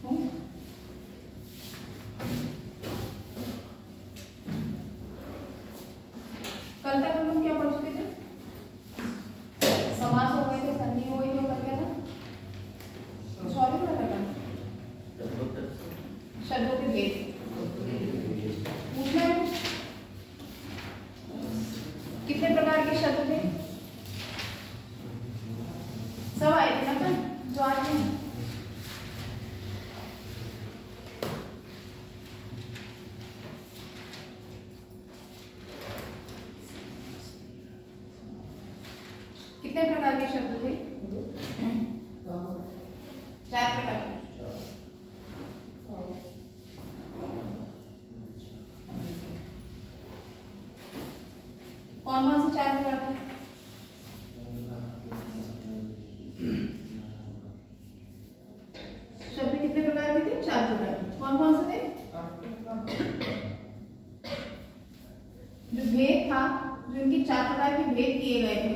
कल तक हम लोग क्या पढ़ चुके थे? समास हो गए थे, संधि हो गई तो कर गया था। सॉरी पढ़ा था शब्दों के भेद पूछना है। कितने प्रकार के शब्द थे? सब आए थे ना कल जो आज में। कितने प्रकार के शब्द थे? 4 प्रकार के। कौन कौन से 4 प्रकार थे? शब्द कितने प्रकार के थे? 4 प्रकार के। कौन कौन से थे? जो भेद था, जो इनके 4 प्रकार के भेद किए गए थे,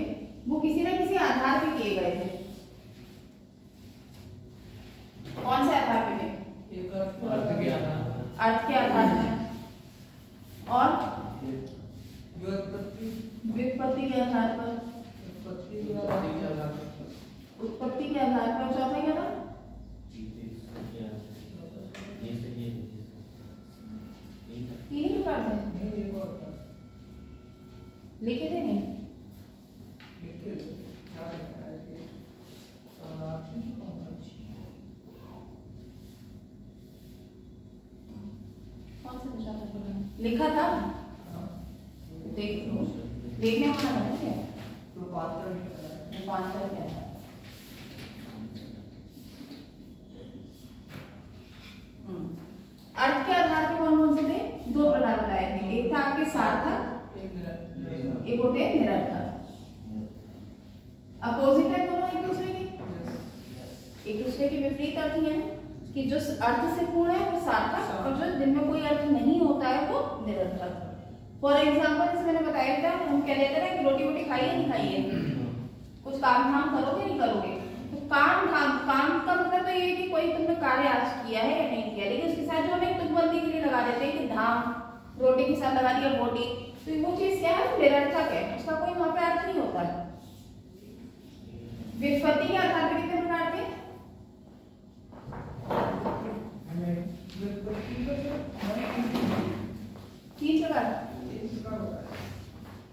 वो किसी न किसी आधार पे किए गए थे। कौन से आधार पे थे? अर्थ के आधार पर और व्युत्पत्ति के आधार पर, उत्पत्ति के आधार पर। चौथा क्या था? तीन ही प्रकार थे। लिखे थे नहीं? कौन सा विषय था? लिखा था? देखने वाला था क्या? रूपांतर क्या था? अर्थ के आधार पे कौन कौन से थे? 2 प्रकार बताए थे। एक था आपके सार्थक, एक होते निरर्थक। अपोजिट है दोनों एक दूसरे के, एक दूसरे के विपरीत अर्थ हैं कि जो अर्थ से पूर्ण है वो सार्थक और जो जिनमें कोई अर्थ नहीं होता है वो निरर्थक। फॉर एग्जाम्पल जैसे मैंने बताया था, हम कह रहे थे ना कि रोटी वोटी खाइए नहीं खाइए, कुछ काम धाम करोगे नहीं करोगे। तो काम का मतलब तो ये है कि कोई तुमने कार्य आज किया है या नहीं किया, लेकिन उसके साथ जो हम एक तुकबंदी के लिए लगा देते हैं कि धाम, रोटी के साथ लगा दिया बोटी, तो वो चीज क्या है? निरर्थक है, उसका कोई वहां पे अर्थ नहीं होता है। व्युत्पत्ति के आधार पर कितने प्रकार के? 3 प्रकार।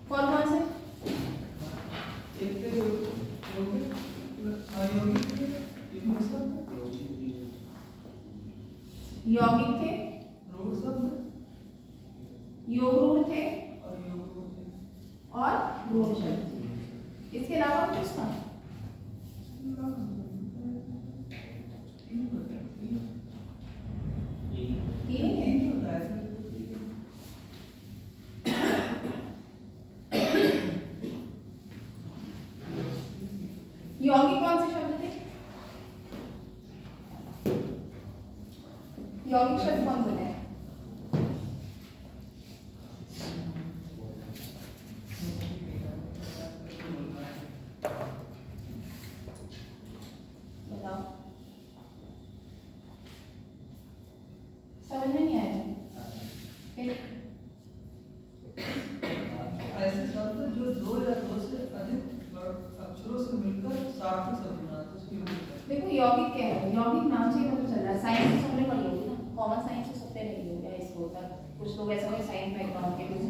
कौन कौन से? यौगिक थे, योगरूढ़ थे और रूढ़ शब्द। इसके अलावा कुछ था? यौगिक कौन से शब्द थे? यौगिक शब्द कौन से थे? बताओ, समझ में नहीं आया? ऐसे शब्द जो 2 या 2 से अधिक अक्षरों से मिलकर सार्थक शब्द बनाते हैं। देखो यौगिक क्या है? यौगिक नाम से ही पता चल रहा है। साइंस से हमने पढ़ी होगी ना, कॉमन साइंस से सबसे नहीं होगा इसको होता। कुछ लोग ऐसे होंगे साइंस बैकग्राउंड के कुछ।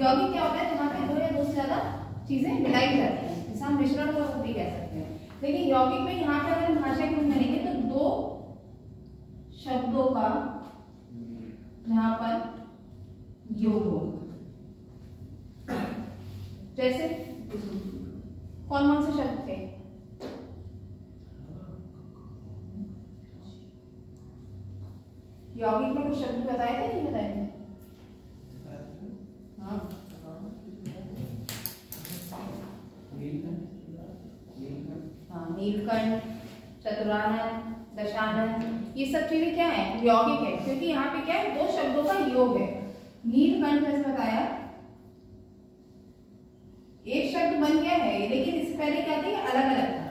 यौगिक क्या होता है? जहाँ पे 2 या 2 से ज्यादा चीजें मिलाई जाती हैं, जैसे हम मिश्रण का रूप भी कह सकते हैं। लेकिन यौगिक में यहाँ पे अगर हम भाषा की बात करेंगे तो 2 शब्दों का यहाँ पर योग हो। जैसे कौन कौन से शब्द थे? यौगिक में कुछ शब्द बताए थे नहीं बताए थे? हाँ, नीलकंठ, चतुरानन, दशानन, ये सब चीजें क्या है? यौगिक है, क्योंकि यहाँ पे क्या है? 2 शब्दों का योग है। नीलकंठ जैसे बताया, एक शब्द बन गया है, लेकिन इससे पहले क्या थी? अलग अलग था।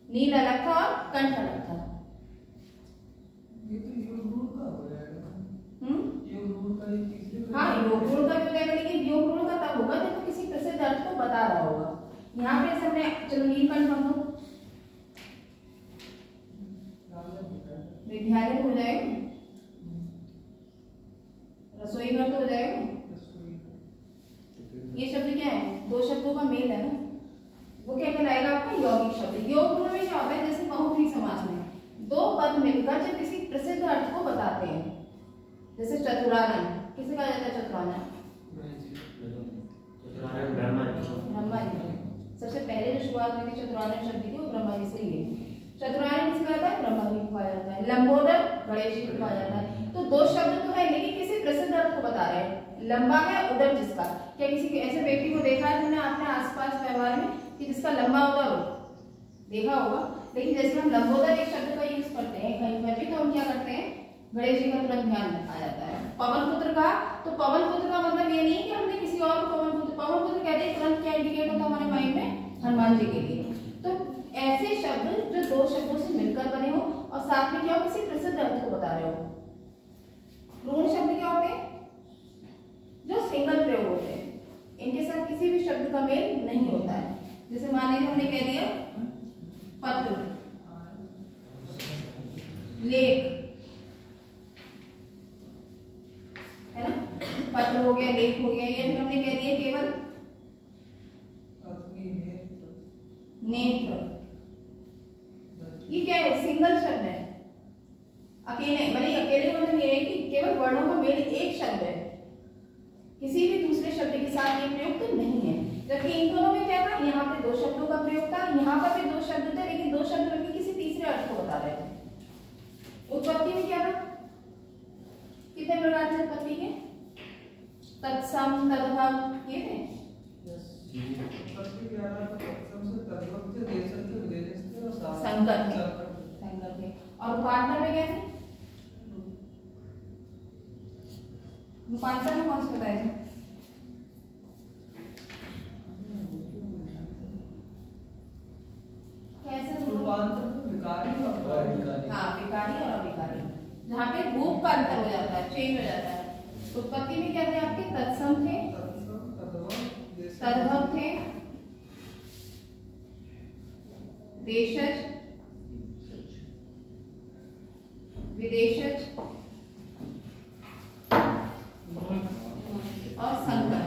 नील अलग था और कंठ अलग था। यहाँ पे सबने चलो नीलकंठ बन दो, विद्यालय हो जाएगा, रसोई घर तो हो जाएगा। ये शब्द क्या है, दो शब्दों का मेल है ना, वो क्या कहलाएगा आपका यौगिक शब्द। योग गुण में क्या होता है, जैसे बहुव्रीहि समास में दो पद मिलकर जब किसी प्रसिद्ध अर्थ को बताते हैं, जैसे चतुरानन, किसे कहा जाता है चतुरानन? ब्रह्मा जी। सबसे पहले जो शुरुआत हुई थी चतुरानन शब्द की वो ब्रह्मा जी से ही है। चतुरानन किसे कहा जाता है, ब्रह्मा जी को कहा जाता है। लंबोदर गणेश जी को कहा जाता है। तो दो शब्द तो है लेकिन किसी प्रसिद्ध अर्थ को बता रहे हैं। लंबा है उदर जिसका, क्या किसी ऐसे व्यक्ति को देखा है तुमने अपने आसपास व्यवहार में कि जिसका लंबा उदर हो, देखा होगा। लेकिन जैसे हम लंबोदर एक शब्द का यूज करते हैं कहीं पर भी, तो हम क्या करते हैं, गणेश जी का तुरंत ध्यान आ जाता है। पवन पुत्र का, तो पवन पुत्र का मतलब ये नहीं कि हमने किसी और को पवन पुत्र कहते हैं, तुरंत क्या इंडिकेट होता है हमारे माइंड में, हनुमान जी के लिए। तो ऐसे शब्द जो दो शब्दों से मिलकर बने हो और साथ में क्या हो, किसी प्रसिद्ध अर्थ को बता रहे हो। ऋण शब्द क्या होते हैं, जो सिंगल प्रयोग होते हैं, इनके साथ किसी भी शब्द का मेल नहीं होता है। जैसे मान लीजिए हमने कह दिया पत्र, लेख, है ना, पत्र हो गया, लेख हो गया, ये हमने कह दिया केवल नेत्र, ये क्या है, सिंगल शब्द है, अकेले, भले अकेले मतलब ये है कि केवल वर्णों का मेल एक शब्द है, किसी भी दूसरे शब्द के साथ ये प्रयोग तो नहीं है। जबकि इन दोनों में क्या था, यहाँ पे दो शब्दों का प्रयोग था, यहाँ पर भी दो शब्द थे, लेकिन दो शब्द में किसी तीसरे अर्थ को बता रहे थे। उत्पत्ति में क्या था, कितने प्रकार थे उत्पत्ति के, तत्सम, तद्भव, ये थे। संकर थे। और रूपांतर में क्या थे, रूपांतर में कौन सा बताया था, कैसे रूपांतर, हाँ विकारी और अविकारी, जहाँ पे रूप का अंतर हो जाता है, चेंज हो जाता है। उत्पत्ति में क्या थे आपके, तत्सम थे, तद्भव थे, देशज, विदेशज और संकर।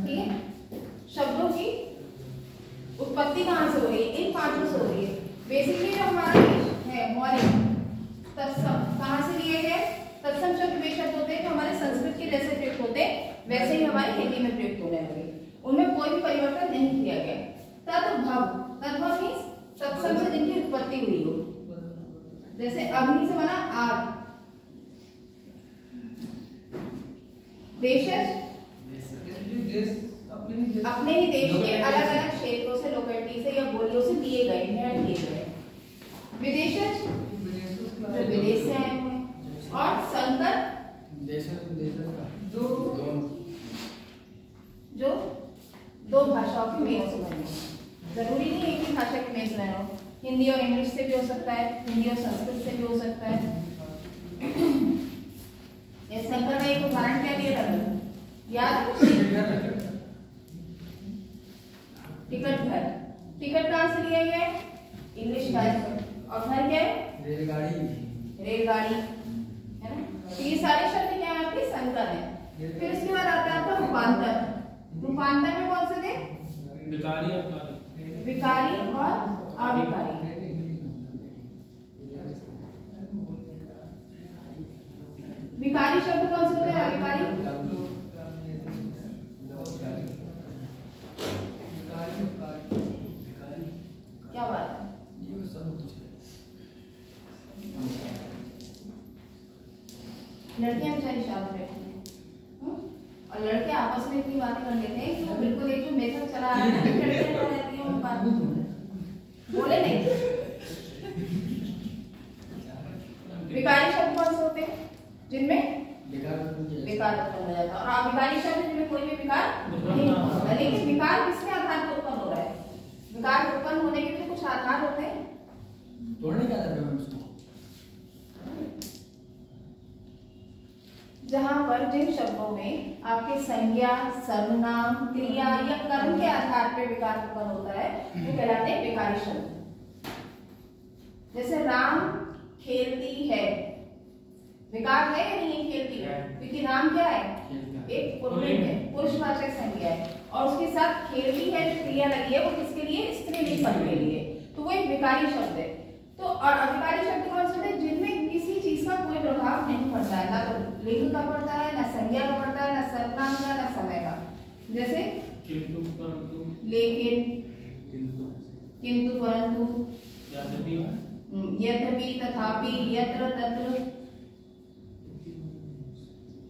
ठीक है, शब्दों की उत्पत्ति कहां से हो रही है, इन पांचों से हो रही है। बेसिकली जो हमारा है मौलिक तत्सम कहां से लिए गए, तत्सम शब्द वे शब्द होते हैं जो हमारे संस्कृत के जैसे प्रयुक्त होते हैं वैसे ही हमारे हिंदी में प्रयुक्त होने लगे, उनमें कोई भी परिवर्तन नहीं किया गया। तद्भव, तद्भव मींस तत्सम से जिनकी उत्पत्ति हुई हो, जैसे अग्नि से बना आग। देशज, अपने ही देश के अलग अलग क्षेत्रों से, लोकेलिटी से या बोलियों से लिए गए, इनहेरिट किए गए। विदेशज, जो विदेश से आए हुए, और संकर जो दो भाषाओं की मेल से बने। जरूरी नहीं एक ही भाषा की मेल रहे हो, हिंदी और इंग्लिश से भी हो सकता है, हिंदी और संस्कृत से भी हो सकता है। ये संकर का एक उदाहरण क्या दिया था, याद, टिकट घर, टिकट कहाँ से लिया गया है, इंग्लिश का, और घर क्या है, रेलगाड़ी, है ना। तो ये सारे शब्द क्या है आपके, संकर है। फिर उसके बाद आता है आपका रूपांतर। रूपांतर में कौन से थे, विकारी और अविकारी। विकारी शब्द कौन से होते हैं, अविकारी, क्या बात है, लड़कियां बेचारी शादी बैठी हैं और लड़के आपस में इतनी बातें कर लेते हैं कि वो बिल्कुल एक जो मेथड चला रहा है, लड़कियां रहती हैं वो बात बोले नहीं। विकारी शब्द कौन से होते हैं, जिनमें विकार उत्पन्न हो जाता है, और अविकारी शब्द जिनमें कोई भी विकार नहीं होता। लेकिन विकार किसके आधार पर उत्पन्न हो रहा है, विकार उत्पन्न होने के कुछ आधार होते हैं, जहां पर जिन शब्दों में आपके संज्ञा, सर्वनाम, क्रिया या कर्म के आधार पर विकार उत्पन्न होता है वो कहलाते हैं विकारी शब्द। जैसे राम खेलती है, विकार है या नहीं खेलती है, क्योंकि राम क्या है, एक पुल्लिंग है, पुरुषवाचक संज्ञा है, और उसके साथ खेलती है जो क्रिया लगी है वो किसके लिए, स्त्रीलिंग पद के लिए, तो वो एक विकारी शब्द है। तो और अविकारी शब्द कौन से हैं, जिनमें किसी चीज का कोई प्रभाव नहीं पड़ता है, ना तो लिंग का पड़ता है, ना संज्ञा का पड़ता है, ना सर्वनाम का, ना समय का। जैसे किंतु, परंतु, लेकिन, किंतु, परंतु, यद्यपि, यद्यपि, तथापि, यत्र, तत्र,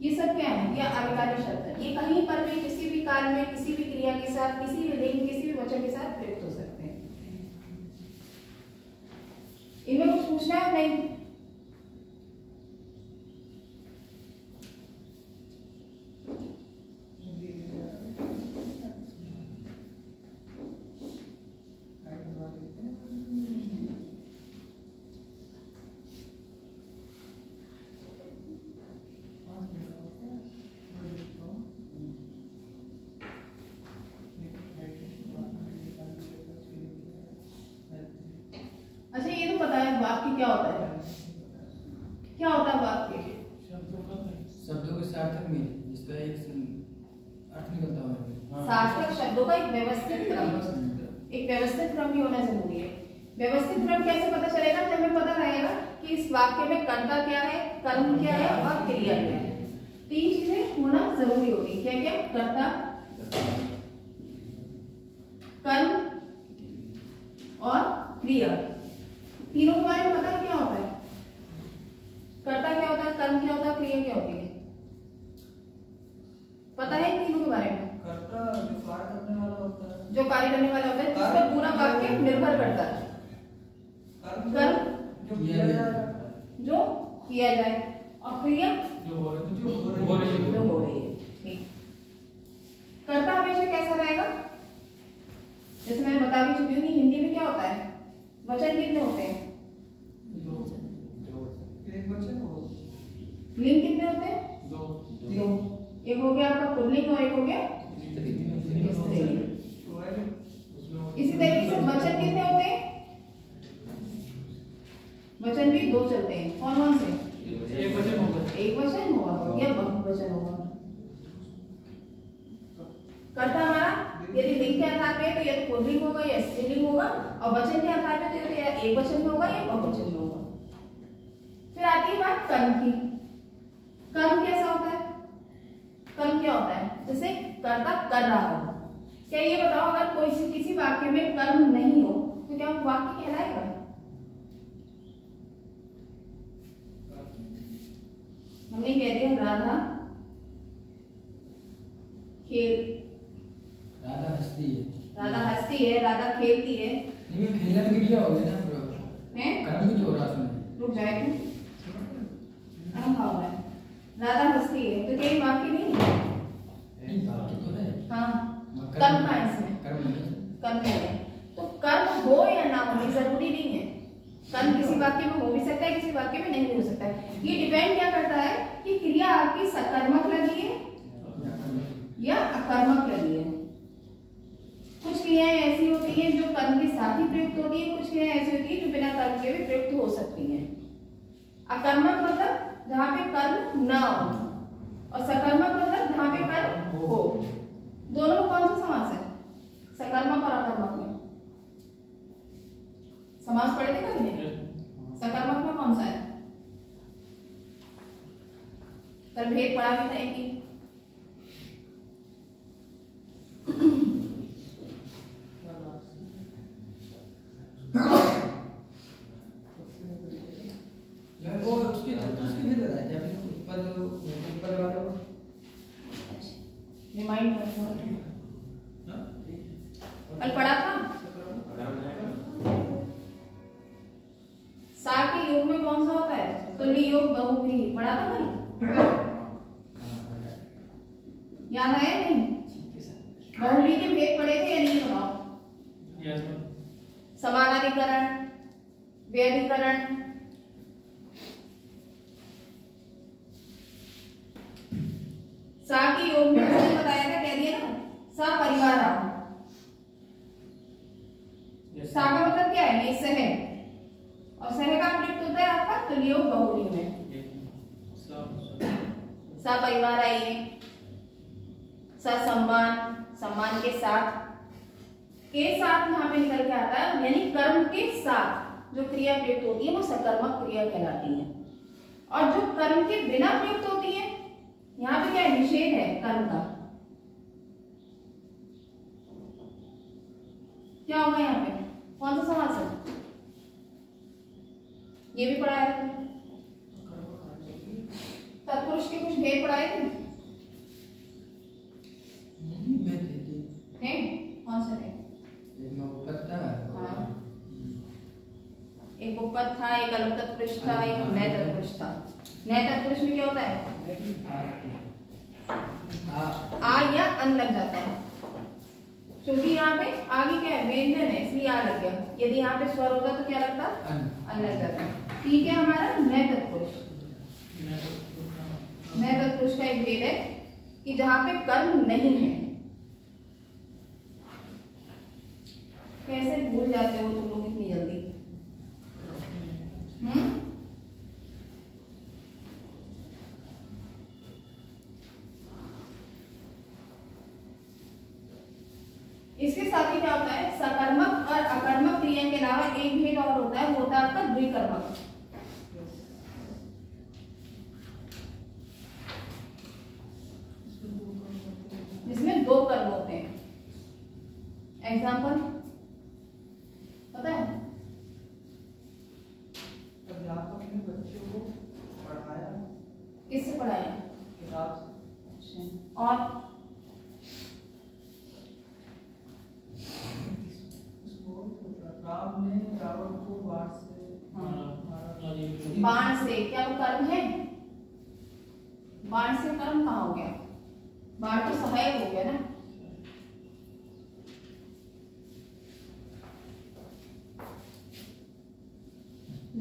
ये सब क्या है, ये अविकारी शब्द है। ये कहीं पर भी किसी भी काल में किसी भी क्रिया के साथ, किसी भी लिंग, किसी भी वचन के साथ प्रयुक्त हो सकते हैं। इनमें कुछ पूछना है नहीं? अच्छा ये तो पता है वाक्य क्या होता है, क्या होता है वाक्य? शब्दों के सार्थक में जिसका एक अर्थ निकलता है। सार्थक शब्दों का एक व्यवस्थित क्रम, एक व्यवस्थित क्रम भी होना जरूरी है। व्यवस्थित क्रम कैसे पता चलेगा, जब हमें पता रहेगा कि इस वाक्य में कर्ता क्या है, कर्म क्या है और क्रिया क्या है। तीन चीजें होना जरूरी होगी। क्या क्या? कर्ता, कर्म और क्रिया। तीनों के बारे में पता है क्या होता है? कर्ता क्या होता है, कर्म क्या होता है, क्रिया क्या होती है? पता है तीनों के बारे में? कर्ता जो कार्य करने वाला होता है, जो कार्य करने वाला होता है, जिस पर पूरा वाक्य निर्भर करता है। कर्म जो किया जाए, जो किया जाए, और क्रिया जो हो रही जो हो रही है। ठीक। कर्ता हमेशा कैसा रहेगा? जैसे मैं बता भी चुकी हूँ कि हिंदी में क्या होता है, वचन कितने होते हैं? एक वचन हो, लिंग कितने होते हैं? दो, एक हो गया आपका पुल्लिंग और एक हो गया स्त्रीलिंग। इसी तरीके से वचन कितने होते हैं? वचन भी दो चलते हैं। कौन कौन से? एक वचन होगा, एक वचन होगा या बहुवचन होगा। कर्ता हमारा यदि लिंग के आधार पे तो या तो पुल्लिंग होगा या स्त्रीलिंग होगा, और वचन के आधार पे तो या एक वचन में होगा या बहुवचन में होगा। फिर आती है बात कर्म की। कर्म कैसा होता है? कर्म क्या होता है? जैसे कर्ता कर रहा हो। क्या ये बताओ, अगर कोई किसी वाक्य में कर्म नहीं हो तो क्या वो वाक्य कहलाएगा? हमने कह दिया राधा राधा हंसती है, राधा हंसती है, राधा खेलती है। नहीं खेलना तो क्रिया हो गया ना पूरा, हैं? कर्म भी तो हो रहा है उसमें। रुक जाए हो रहा है। राधा हंसती है तो क्या ये वाक्य नहीं है? नहीं बाकी तो है। हाँ, कर्म का इसमें कर्म नहीं। कर्म है। तो कर्म हो या ना हो ये जरूरी नहीं है। कर्म किसी वाक्य में हो भी सकता है, किसी वाक्य में नहीं भी हो सकता है। ये डिपेंड क्या करता है कि क्रिया आपकी सकर्मक लगी है या अकर्मक लगी है। कुछ क्रियाएं ऐसी होती हैं जो कर्म के साथ ही प्रयुक्त होती है, कुछ क्रियाएं ऐसी होती है जो बिना कर्म के भी प्रयुक्त हो सकती हैं। अकर्मक मतलब जहाँ पे कर्म ना हो, और सकर्मक मतलब जहाँ पे कर्म हो। दोनों में कौन सा समास है, सकर्मक और अकर्मक में? समास पढ़े थे कभी? सकर्मक में कौन सा है? कल भेद पढ़ा भी था एक ही। वो उसकी भी लगा है जब ऊपर वाला रिमाइंड कल पढ़ा था। सा के योग में कौन सा होता है? तुल्य योग बहुव्रीहि पढ़ा था कल? याद आया नहीं? बहुव्रीहि के भेद पढ़े थे या नहीं बताओ? समानाधिकरण, व्यधिकरण, सा के योग में मैंने बताया था, कह दिया ना, सा परिवार आओ। सा का मतलब क्या है? ये सह, और सह का प्रयुक्त होता है आपका तुल्योग बहुरी में। सा परिवार आइए, सा सम्मान, सम्मान के साथ यहाँ पे निकल के आता है, यानी कर्म के साथ जो क्रिया प्रयुक्त होती है वो सकर्मक क्रिया कहलाती है। और जो कर्म के बिना प्रयुक्त होती है, यहाँ पे क्या है? निषेध है कर्म का। क्या होगा यहाँ पे? कौन सा समास है? ये भी पढ़ाया था तत्पुरुष के कुछ भेद पढ़ाए थे हैं? कौन से थे? हाँ, एक उपपद था, एक अलग तत्पुरुष था, एक नए तत्पुरुष था। नए तत्पुरुष में क्या होता है? आ या अन लग जाता है, क्योंकि यहाँ पे आगे क्या है? व्यंजन है, इसलिए आ लग गया। यदि यहाँ पे स्वर होता तो क्या लगता? अन लग जाता। ठीक है, हमारा नए तत्पुरुष। नए तत्पुरुष का एक भेद है कि जहां पे कर्म नहीं है। कैसे भूल जाते हो तुम लोग इतनी जल्दी? इसके साथ ही क्या होता है? सकर्मक और अकर्मक क्रिया के अलावा एक भेद और होता है, वो होता है आपका द्विकर्मक। जिसमें दो कर्म होते हैं। एग्जाम्पल पता है? अध्यापक ने बच्चों को पढ़ाया। किससे पढ़ाया? किताब से। और राम ने रावण को बाण से मारा। बाण से क्या वो कर्म है? बाण से कर्म कहाँ हो गया? बाण तो सहायक हो गया ना।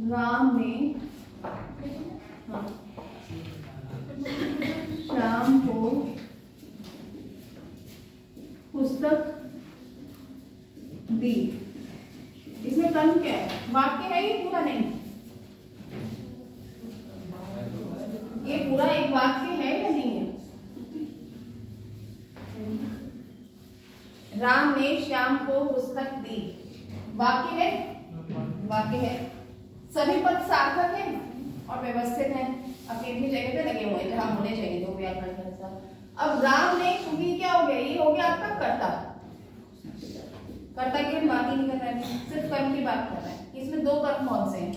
राम ने श्याम को पुस्तक दी। इसमें कर्म क्या है? वाक्य है ये पूरा? नहीं, ये पूरा एक वाक्य है या नहीं है? राम ने श्याम को पुस्तक दी, वाक्य है? वाक्य है। सभी पद सार्थक है और व्यवस्थित है, अपनी अपनी जगह पे लगे हुए हैं जहां होने चाहिए दो व्याकरण के अनुसार। अब राम ने, क्योंकि क्या हो गया? ये हो गया आपका कर्ता। कर्ता की हम बात ही नहीं कर रहे हैं, सिर्फ कर्म की बात कर रहे हैं। इसमें दो कर्म कौन से हैं?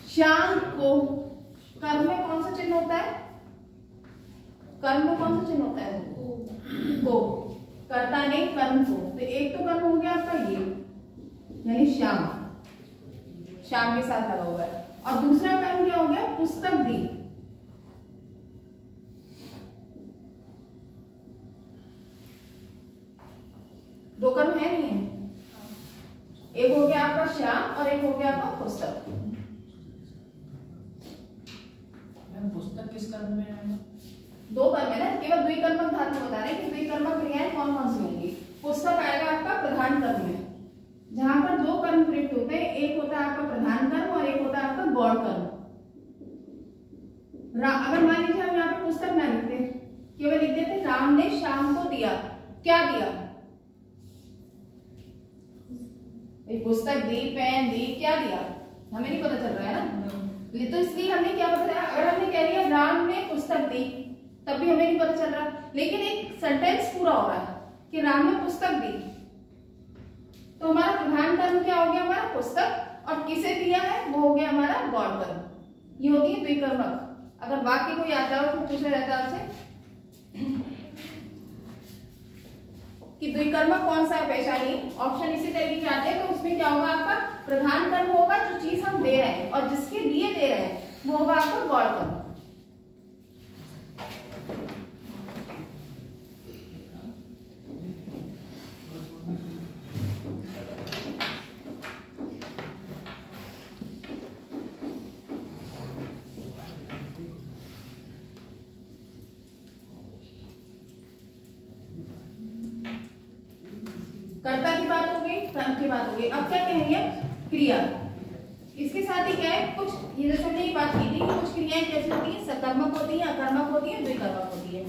श्याम को, कर्म में कौन सा चिन्ह होता है? कर्म में कौन सा चिन्ह होता है? को। कर्ता ने कर्म को, तो एक तो कर्म हो गया आपका ये, यानी श्याम, श्याम के साथ लगा हुआ है। और दूसरा कर्म क्या हो गया? पुस्तक दी। दो कर्म है नहीं है? एक हो गया आपका श्याम और एक हो गया आपका पुस्तक। पुस्तक किस कर्म में है? दो कर्म है ना, केवल द्विकर्मक धातु बता रहे हैं कि द्विकर्मक क्रियाएं कौन कौन सी होंगी। पुस्तक आएगा आपका प्रधान कर्म में, जहां पर दो कर्म प्रयुक्त होते हैं, एक होता है आपका प्रधान कर्म और एक होता है आपका गौण कर्म। अगर मान लीजिए हम यहाँ पे पुस्तक ना लिखते, केवल लिख देते राम ने श्याम को दिया, क्या दिया? पुस्तक दी, पेन दी, क्या दिया? हमें नहीं पता चल रहा है ना, तो इसलिए हमने क्या बताया? अगर हमने कह दिया राम ने पुस्तक दी, तब भी हमें नहीं पता चल रहा, लेकिन एक सेंटेंस पूरा हो रहा है कि राम ने पुस्तक दी, तो हमारा प्रधान कर्म क्या हो गया? हमारा पुस्तक, और किसे दिया है वो हो गया हमारा गौण कर्म। ये होती है द्विकर्मक। अगर वाक्य को याद आओ तो पूछा जाता है आपसे कि द्विकर्मक कौन सा है, पहचानिए। ऑप्शन इसी तरीके के आते हैं, तो उसमें क्या होगा? आपका प्रधान कर्म होगा, जो चीज हम दे रहे हैं और जिसके लिए दे रहे हैं वो होगा आपका गौण कर्म। कर्ता की बात हो गई, कर्म की बात हो गई। अब क्या कहेंगे? क्रिया। इसके साथ ही क्या है, कुछ ये जैसे हमने ये बात की थी कि कुछ क्रियाएं कैसी होती हैं, सकर्मक होती हैं, अकर्मक होती हैं, द्विकर्मक होती है।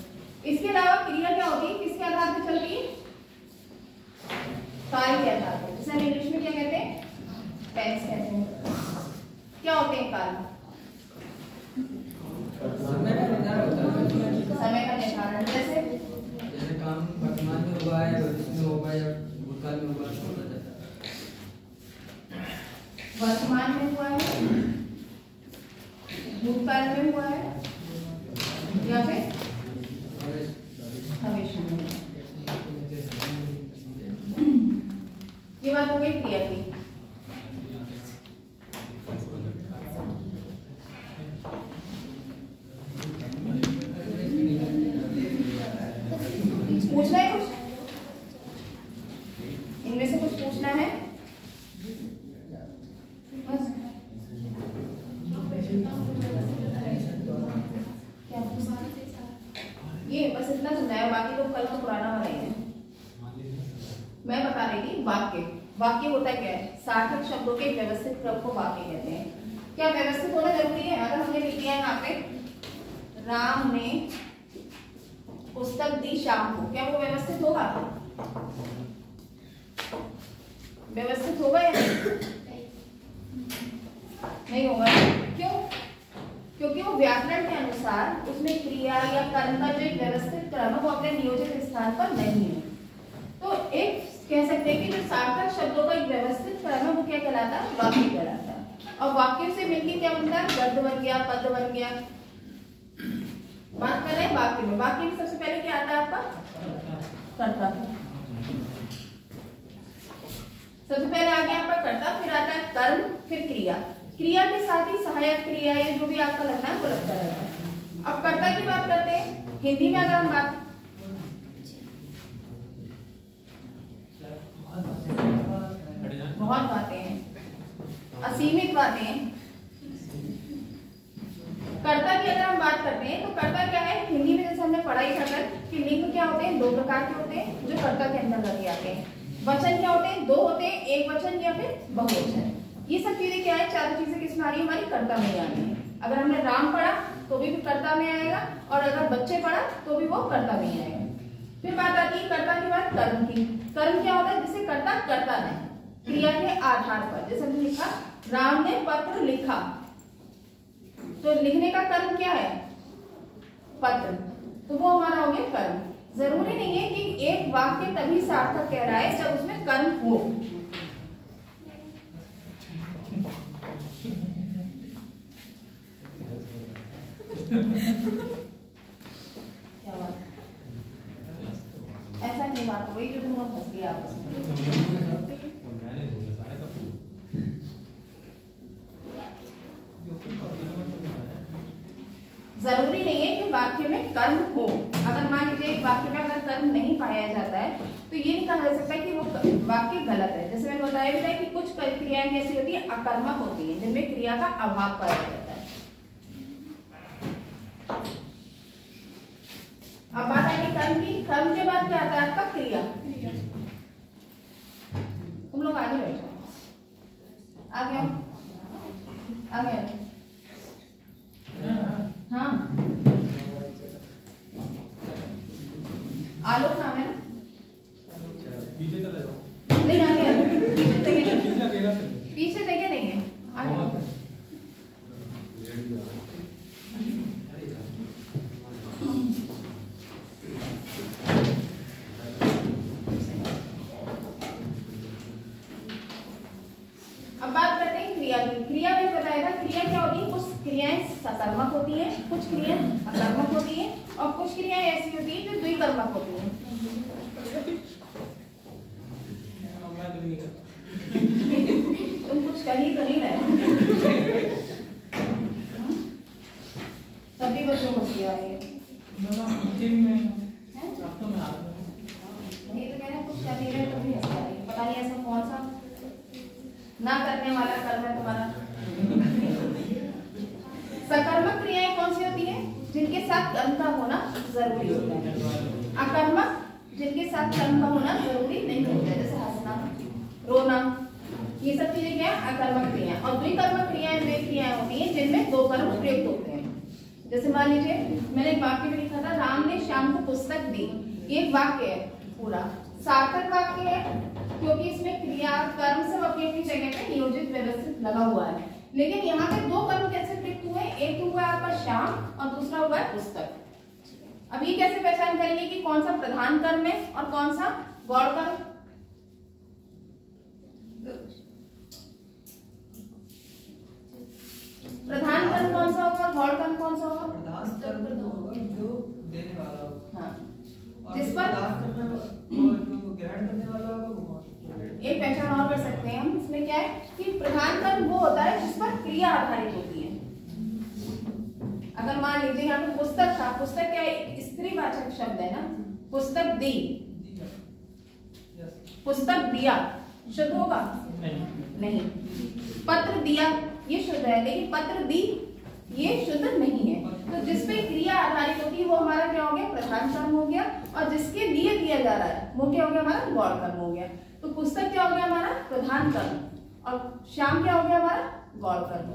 इसके अलावा क्रिया क्या होती है, किसके आधार पर चलती है? कार्य के आधार पर। जैसे हम इंग्लिश में क्या कहते हैं? टेंस कहते हैं। क्या होते हैं कार्य? समय का निर्धारण होता है। समय का निर्धारण। जैसे जैसे काम वर्तमान में हुआ है, भविष्य में होगा या भूतकाल में होगा, तो होता जाता है। वर्तमान में हुआ है, भूतकाल में हुआ है या फिर भविष्य में। ये बात हो गई क्रिया की। पूछना है कुछ? इनमें से कुछ पूछना है? बस क्या ये बस इतना समझाया, बाकी तो कल का पुराना वाला ही है। मैं बता रही थी वाक्य। वाक्य होता क्या है? सार्थक शब्दों के व्यवस्थित क्रम को वाक्य कहते हैं। क्या व्यवस्थित होना जरूरी है? अगर हमने लिख दिया है यहाँ पे, राम ने पुस्तक दी शाम को, क्या वो व्यवस्थित होगा? व्यवस्थित होगा या नहीं होगा? क्यों? क्योंकि वो व्याकरण के अनुसार उसमें क्रिया या कर्म का जो एक व्यवस्थित क्रम है वो अपने नियोजित स्थान पर नहीं है। तो एक कह सकते हैं कि जो सार्थक शब्दों का एक व्यवस्थित क्रम है वो क्या कहलाता है? वाक्य कहलाता है। और वाक्य से मिलकर क्या बनता है? गद्य बन गया, पद बन गया। बात कर रहे हैं वाक्य में। वाक्य में सबसे पहले क्या आता है आपका? कर्ता। सबसे पहले आ गया आपका कर्ता, फिर आता है कर्म, फिर क्रिया। क्रिया के साथ ही सहायक क्रिया या जो भी आपका लगना है वो लगता रहता है। अब कर्ता की बात करते हैं। हिंदी में अगर हम बात, बहुत बातें हैं, असीमित बातें हैं। कर्ता की अगर हम बात करते हैं तो कर्ता क्या है? हिंदी में जैसे हमने पढ़ाई था कि लिंग क्या होते हैं? 2 प्रकार के होते हैं जो कर्ता के अंदर लगे आते हैं। वचन क्या होते हैं? 2 होते हैं, एक वचन या फिर बहुवचन। ये सब चीजें क्या है? चारों चीजें किसमें आ रही है? हमारी कर्ता में आ रही है। अगर हमने राम पढ़ा तो भी कर्ता में आएगा, और अगर बच्चे पढ़ा तो भी वो कर्ता में आएगा। फिर बात आती है कर्ता की बात कर्म की। कर्म क्या होता है? जिसे कर्ता करता है क्रिया के आधार पर। जैसे हमने लिखा, राम ने पत्र लिखा, तो लिखने का कर्म क्या है? पत्र। तो वो हमारा हो गया कर्म। जरूरी नहीं है कि एक वाक्य तभी सार्थक कह रहा है जब उसमें कर्म हो। क्या बात? ऐसा नहीं बात हो गई जो तुम लोग हंस लिया आपस में। जरूरी नहीं है कि वाक्य में कर्म हो। अगर मान लीजिए एक वाक्य में अगर कर्म नहीं पाया जाता है तो ये नहीं कहा जा सकता कि वो वाक्य गलत है। जैसे मैंने बताया भी था कि कुछ क्रियाएं कैसी होती है? अकर्मक होती है, जिनमें क्रिया का अभाव पाया जाता है। अब बात आई कर्म की। कर्म के बाद क्या आता है आपका? क्रिया। तुम लोग आगे बैठो, आ गया आ गया। हाँ, आलोक नाम है ना? नहीं आ गया। पीछे देखे नहीं है, आ गया। अब बात करते हैं क्रिया की। क्रिया में बताया था क्रिया क्या होती है? कुछ क्रियाएं सकर्मक होती हैं, कुछ क्रियाएं अकर्मक होती हैं, और कुछ क्रियाएं ऐसी होती हैं जो द्विकर्मक होती हैं। तुम कुछ कर ही तो नहीं रहे। सभी बच्चों को किया है नहीं तो कहना कुछ कर नहीं रहे तो भी हंसा रही। पता नहीं ऐसा कौन सा ना करने वाला कर्म है तुम्हारा। सकर्मक क्रियाएं कौन सी होती हैं? जिनके साथ कर्म का होना जरूरी होता है। अकर्मक जिनके साथ कर्म का होना जरूरी नहीं होता है। जैसे हंसना, रोना, ये सब चीजें क्या है? अकर्मक क्रियाएं। और द्विकर्मक क्रियाएं वे क्रियाएं होती हैं जिनमें दो कर्म प्रयुक्त होते हैं। जैसे मान लीजिए मैंने एक वाक्य में लिखा था, राम ने श्याम को पुस्तक दी। ये एक वाक्य है पूरा, सार्थक वाक्य है क्योंकि इसमें क्रिया कर्म सब अपनी अपनी जगह पे नियोजित व्यवस्थित लगा हुआ है। लेकिन यहाँ पे दो कर्म कैसे प्रयुक्त हुए? एक हुआ है आपका श्याम और दूसरा हुआ है पुस्तक। अब ये कैसे पहचान करेंगे कि कौन सा प्रधान कर्म है और कौन सा गौण कर्म? प्रधान कर्म कौन सा होगा, गौण कर्म कौन सा होगा? प्रधान कर्म होगा जो देने वाला होगा। हाँ, और जिस जो पर प्रदान करने वाला, जो ग्रहण करने वाला होगा वो एक पहचान और कर सकते हैं हम। इसमें क्या है कि प्रधान कर्म वो होता है जिस पर क्रिया आधारित होती है। अगर मान लीजिए यहाँ पे पुस्तक था, पुस्तक क्या है? स्त्रीवाचक शब्द है ना। पुस्तक दी, पुस्तक दिया शुद्ध होगा? नहीं। पत्र दिया ये शुद्ध है, लेकिन पत्र दी ये शुद्ध नहीं है। तो जिस पे क्रिया आधारित होती है वो हमारा क्या हो गया? प्रधान कर्म हो गया। और जिसके लिए दिया जा रहा है वो क्या हो गया? हमारा गौण कर्म हो गया। तो पुस्तक क्या हो गया? हमारा प्रधान कर्म। और श्याम क्या हो गया? हमारा गौण कर्म।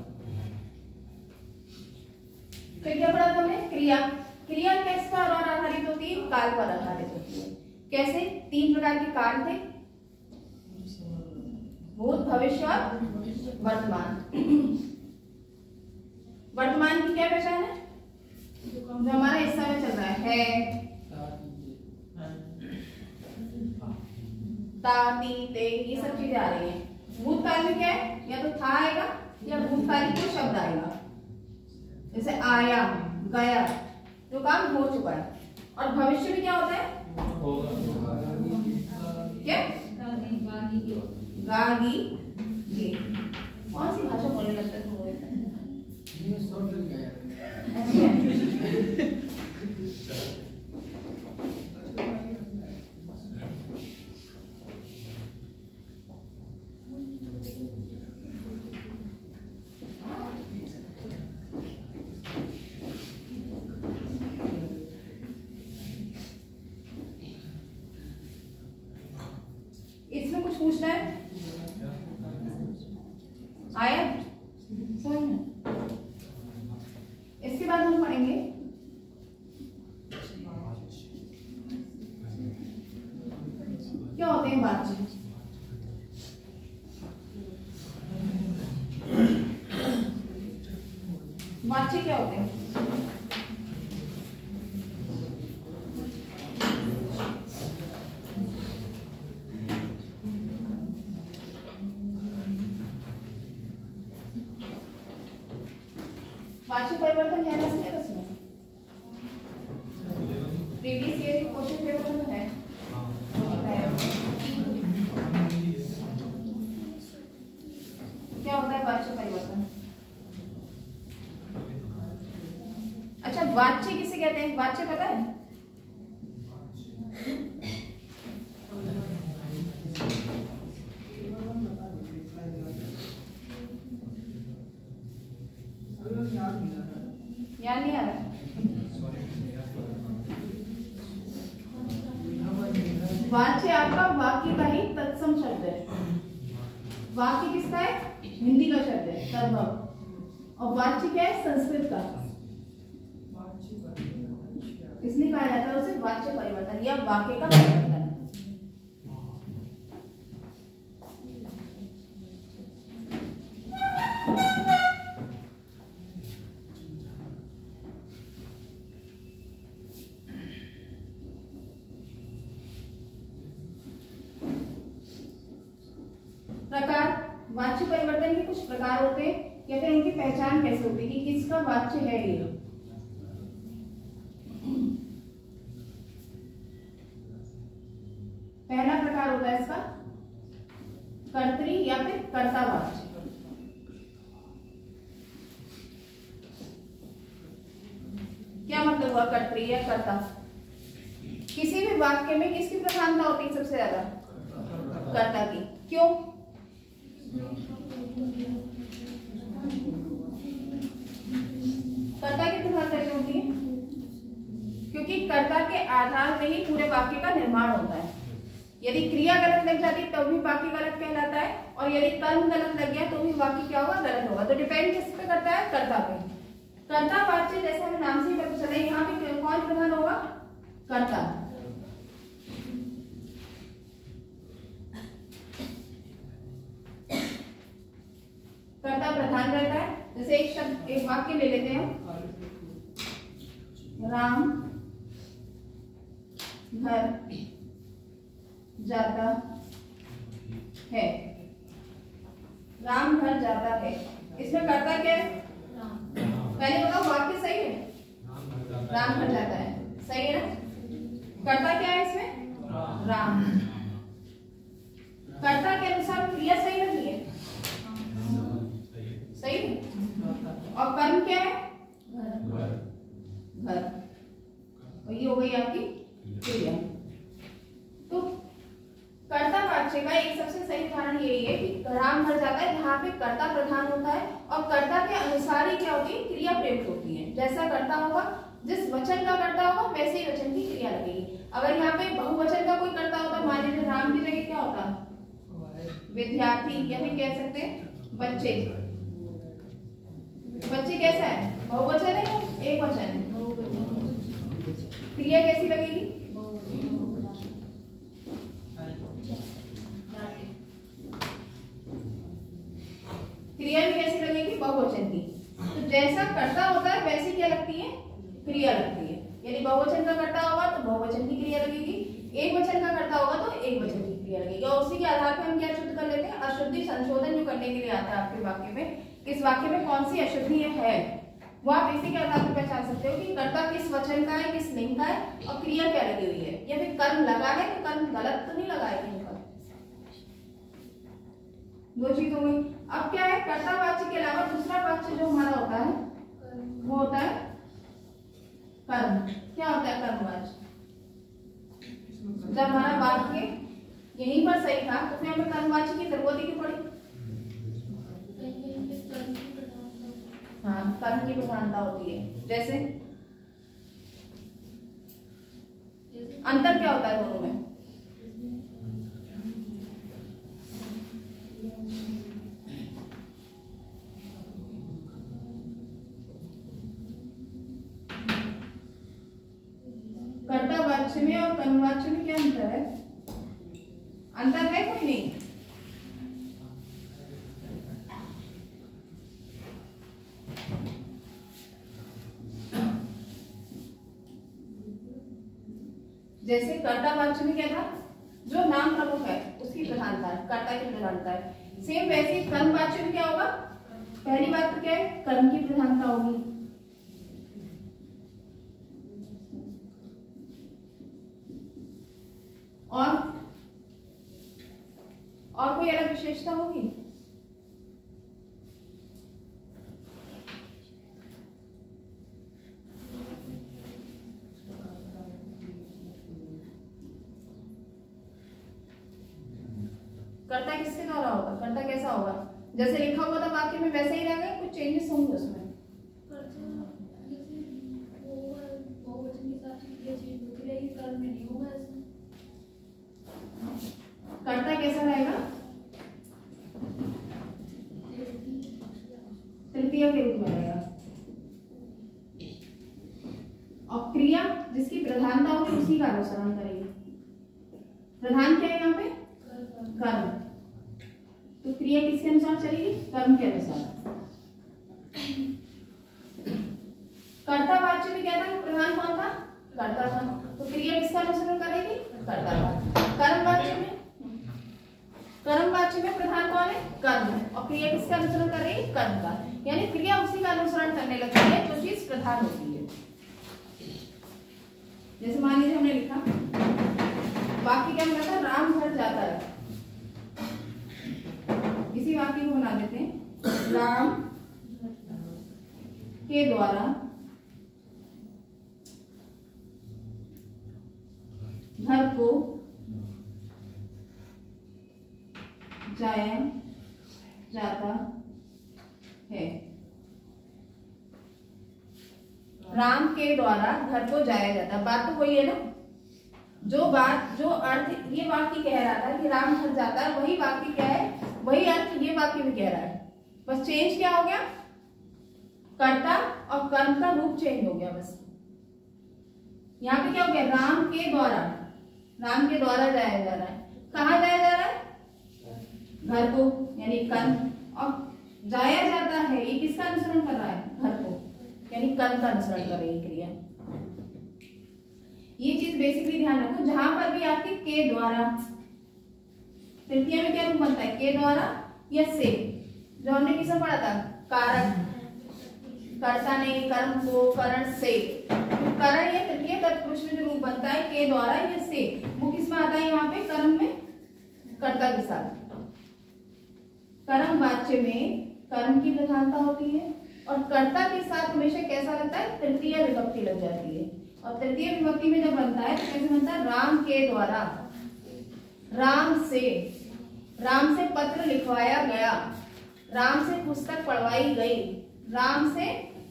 फिर क्या पढ़ा हमने? क्रिया। क्रिया किस पर और आधारित होती है? काल पर आधारित होती है। कैसे? तीन प्रकार के काल थे, भूत, भविष्य और वर्तमान। वर्तमान की क्या पहचान है? जो हमारा इस समय चल रहा है, ता, ती, ते, ये सब चीजें आ रही हैं। भूतकाल में क्या है? या तो था आएगा या भूतकाल कोई शब्द आएगा। जैसे आया, गया, जो काम हो चुका है। और भविष्य में क्या होता है? क्या? गागी, ये कौन सी भाषा बोलने लगता है? इसमें कुछ पूछना है? आया समझ में? इसके बाद हम पढ़ेंगे क्या होते हैं वाच्य। वाच्य क्या होते हैं? वाच्य परिवर्तन है ना सिलेबस में? प्रीवियस ईयर क्वेश्चन पेपर में है। क्या होता है वाच्य परिवर्तन? अच्छा, वाच्य किसे कहते हैं? वाच्य पता है? याद नहीं आ रहा? वाच्य आपका वाक्य का ही तत्सम शब्द है। वाक्य किसका है? हिंदी का शब्द है, तद्भव। और वाच्य क्या है? संस्कृत का। इसलिए कहा जाता है उसे वाच्य परिवर्तन या वाक्य का परिवर्तन। प्रकार, वाच्य परिवर्तन के कुछ प्रकार होते हैं या फिर उनकी पहचान कैसे होती है कि किसका वाच्य है ये। पहला प्रकार होता है इसका कर्तरी या फिर कर्तावाच्य। क्या मतलब हुआ कर्तरी या कर्ता? किसी भी वाक्य में किसकी प्रधानता होती है सबसे ज्यादा? कर्ता की। क्यों? कर्ता की प्रधानता क्यों होती है? क्योंकि कर्ता के आधार पे ही पूरे वाक्य का निर्माण होता है। यदि क्रिया गलत लग जाती तो भी वाक्य गलत कहलाता है, और यदि कर्म गलत लग गया तो भी वाक्य क्या होगा, गलत होगा। तो डिपेंड किस पे करता है, कर्ता पे। कर्तावाच्य जैसे हमें नाम से ही पता चला, यहाँ पे कौन प्रधान होगा, कर्ता। कर्ता प्रधान रहता है। जैसे एक शब्द, एक वाक्य ले लेते हैं, राम घर जाता है। राम घर जाता है, इसमें कर्ता क्या है, पहले बताओ वाक्य सही है, राम घर जाता है, सही है ना। कर्ता क्या है इसमें, राम। कर्ता के अनुसार क्रिया सही लगी है, सही है। और कर्म क्या है, घर। और ये हो गई आपकी क्रिया। तो कर्तावाच्य का एक सबसे सही उदाहरण यही है कि राम घर जाता है, जहाँ पे कर्ता प्रधान होता है और कर्ता के अनुसार ही क्या होती है, क्रिया प्रयुक्त होती है। जैसा कर्ता होगा, जिस वचन का कर्ता होगा वैसे ही वचन की क्रिया लगेगी। अगर यहाँ पे बहुवचन का कोई कर्ता होता, मान लीजिए राम की जगह क्या होता, विद्यार्थी, या फिर कह सकते हैं बच्चे। बच्चे कैसा है, बहुवचन है, एक वचन है, क्रिया कैसी लगेगी, क्रिया भी कैसी लगेगी, बहुवचन की। तो जैसा कर्ता होता है वैसी क्या लगती है, क्रिया लगती है। यदि बहुवचन का कर्ता होगा तो बहुवचन की क्रिया लगेगी, एक वचन का कर्ता होगा तो एक वचन की क्रिया लगेगी। और उसी के आधार पर हम क्या शुद्ध कर लेते हैं, अशुद्धि संशोधन जो करने के लिए आता है आपके वाक्य में, किस वाक्य में कौन सी अशुद्धि है, वो आप इसी के आधार पर पहचान सकते हो कि कर्ता किस वचन का है, किस लिंग का है, और क्रिया क्या लगी हुई है। या फिर कर्म लगा है तो कर्म गलत तो नहीं लगा है कहीं पर। दो चीज हो गई। अब क्या है, कर्तावाच्य के अलावा दूसरा वाच्य जो हमारा होता है वो होता है कर्म। क्या होता है कर्मवाच्य, जब हमारा वाक्य यहीं पर सही था तो फिर हमें कर्मवाच्य की जरूरत ही क्यों पड़ी। हाँ, कर्म की प्रधानता होती है। जैसे अंतर क्या होता है दोनों में, कर्तावाच्य में और कर्मवाच्य में क्या अंतर है, अंतर है कोई नहीं। जैसे कर्तावाच्य में क्या था, जो नाम प्रमुख है उसकी प्रधानता है, कर्ता की प्रधानता है। सेम वैसे कर्मवाच्य में क्या होगा, पहली बात तो क्या है, कर्म की प्रधानता होगी। और कोई अलग विशेषता होगी, कर्ता किसके द्वारा होगा, कर्ता कैसा होगा, जैसे लिखा हुआ था वाक्य में वैसे ही रहेगा, कुछ चेंजेस होंगे उसमें। कर्ता कैसा रहेगा, तृतीय के रूप में रहेगा। और क्रिया जिसकी प्रधानता होगी उसी का अनुसरण करेगी। प्रधान क्या है यहाँ पे, कर्म। तो क्रिया किसके अनुसार चलेगी, कर्म के अनुसार। कर्तावाच्य में क्या था, प्रधान कौन था, कर्ता था, तो क्रिया किसका अनुसरण करेगी, कर्ता का। कर्मवाच्य में प्रधान कौन है, कर्म है, और क्रिया किसका अनुसरण कर रही है, कर्म का। यानी क्रिया उसी का अनुसरण करने लगती है जो चीज प्रधान होती है। जैसे मान लीजिए हमने लिखा वाक्य क्या मिला था, राम घर जाता है। इसी वाक्य को बना देते हैं, राम के द्वारा घर को जाया जाता है। राम के द्वारा घर को जाया जाता, बात तो वही है ना, जो अर्थ ये वाक्य कह रहा था कि राम घर जाता है, वही वाक्य क्या है, वही अर्थ ये वाक्य भी कह रहा है, बस चेंज क्या हो गया, कर्ता और कर्म का रूप चेंज हो गया बस। यहाँ पे क्या हो गया, राम के द्वारा जाया जा रहा है। कहाँ जाया जा रहा है, घर को, यानी कर्म, और जाया जाता है ये किसका अनुसरण कर रहा है, घर को, यानी कर्म का अनुसरण कर रही है क्रिया। ये चीज बेसिकली ध्यान रखो, जहां पर भी आपके के द्वारा, तृतीय में क्या रूप बनता है, के द्वारा या से, जो हमने किसमें पढ़ा था, कारक, कर्ता ने कर्म को करण से, करण या तृतीय तत्पुरुष में जो रूप बनता है के द्वारा या से, वो किसमें आता है, यहाँ पे कर्म में कर्ता के साथ। कर्म वाच्य में कर्म की प्रधानता होती है और कर्ता के साथ हमेशा कैसा लगता है, तृतीय विभक्ति लग जाती है। और तृतीय विभक्ति में जब बनता है तो कैसे बनता है, राम के द्वारा, राम से पत्र लिखवाया गया, राम से पुस्तक पढ़वाई गई, राम से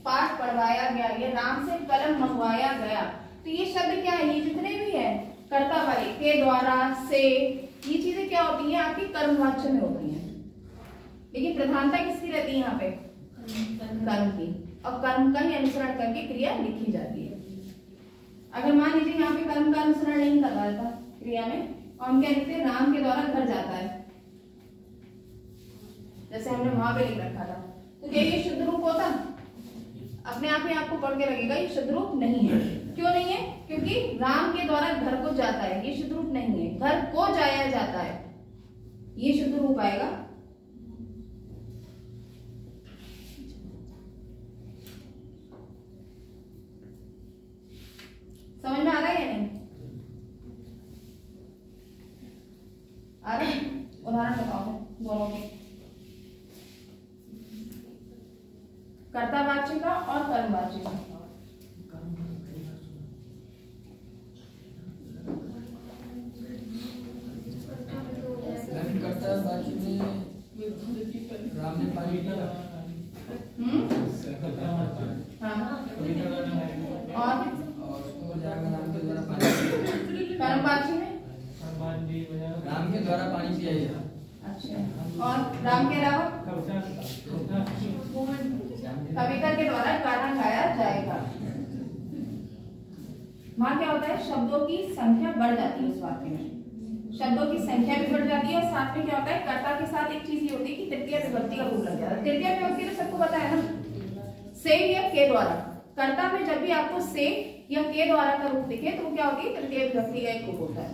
पाठ पढ़वाया गया, या राम से कलम मंगवाया गया। तो ये शब्द क्या है, ये जितने भी है कर्ता वाले, के द्वारा, से, ये चीजें क्या होती है, आपकी कर्मवाच्य में होती है। लेकिन प्रधानता किसकी रहती है यहाँ पे, कर्म की, और कर्म का ही अनुसरण करके क्रिया लिखी जाती है। अगर मान लीजिए यहाँ पे कर्म का अनुसरण नहीं कर रहा था क्रिया में, और हम क्या लिखते हैं, राम के द्वारा घर जाता है, जैसे हमने वहां पे लिख रखा था, तो क्या ये शुद्ध रूप होता, अपने आप ही आपको पढ़ के लगेगा ये शुद्ध रूप नहीं है। क्यों नहीं है, क्योंकि राम के द्वारा घर को जाता है, ये शुद्ध रूप नहीं है, घर को जाया जाता है, ये शुद्ध रूप आएगा। समझ में आ रहा है या नहीं, आ रहा है? उदाहरण बताओ दोनों के, कर्तावाच्य का और कर्मवाच्य का। कर्तावाच्य में राम ने पानी पिया, हाँ, और जाकर राम के द्वारा पानी, कर्मवाच्य में राम के द्वारा पानी पिया गया। अच्छा, और राम के अलावा कविता के द्वारा गाना गाया जाएगा। वहां क्या होता है, शब्दों की संख्या बढ़ जाती है, उस वाक्य में शब्दों की संख्या भी बढ़ जाती है, और साथ में क्या होता है, कर्ता के साथ एक चीज ये होती है कि तृतीय विभक्ति का रूप लग जाता है। तृतीय विभक्ति तो सबको पता है ना, से या के द्वारा, कर्ता में जब भी आपको से या के द्वारा का रूप दिखे तो वो क्या होती है, तृतीय विभक्ति का एक रूप होता है।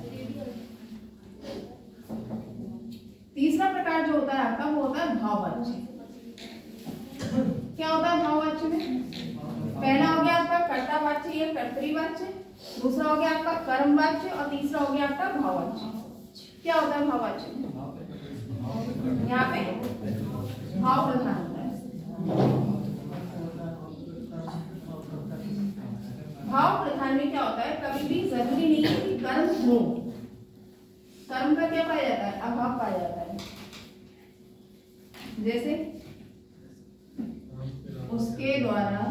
तीसरा प्रकार जो होता है आपका, वो होता है भाववाच्य। क्या होता है भाववाच्य में, पहला हो गया आपका कर्तावाच्य या कर्तृवाच्य, दूसरा हो गया आपका कर्मवाच्य, और तीसरा हो गया आपका भाववाच्य। क्या होता है भाववाच्य में, यहाँ पे भाव प्रधान होता है। भाव प्रधान में क्या होता है, कभी भी जरूरी नहीं है कि कर्म हो, कर्म का क्या पाया जाता है, अभाव पाया जाता है। जैसे उसके द्वारा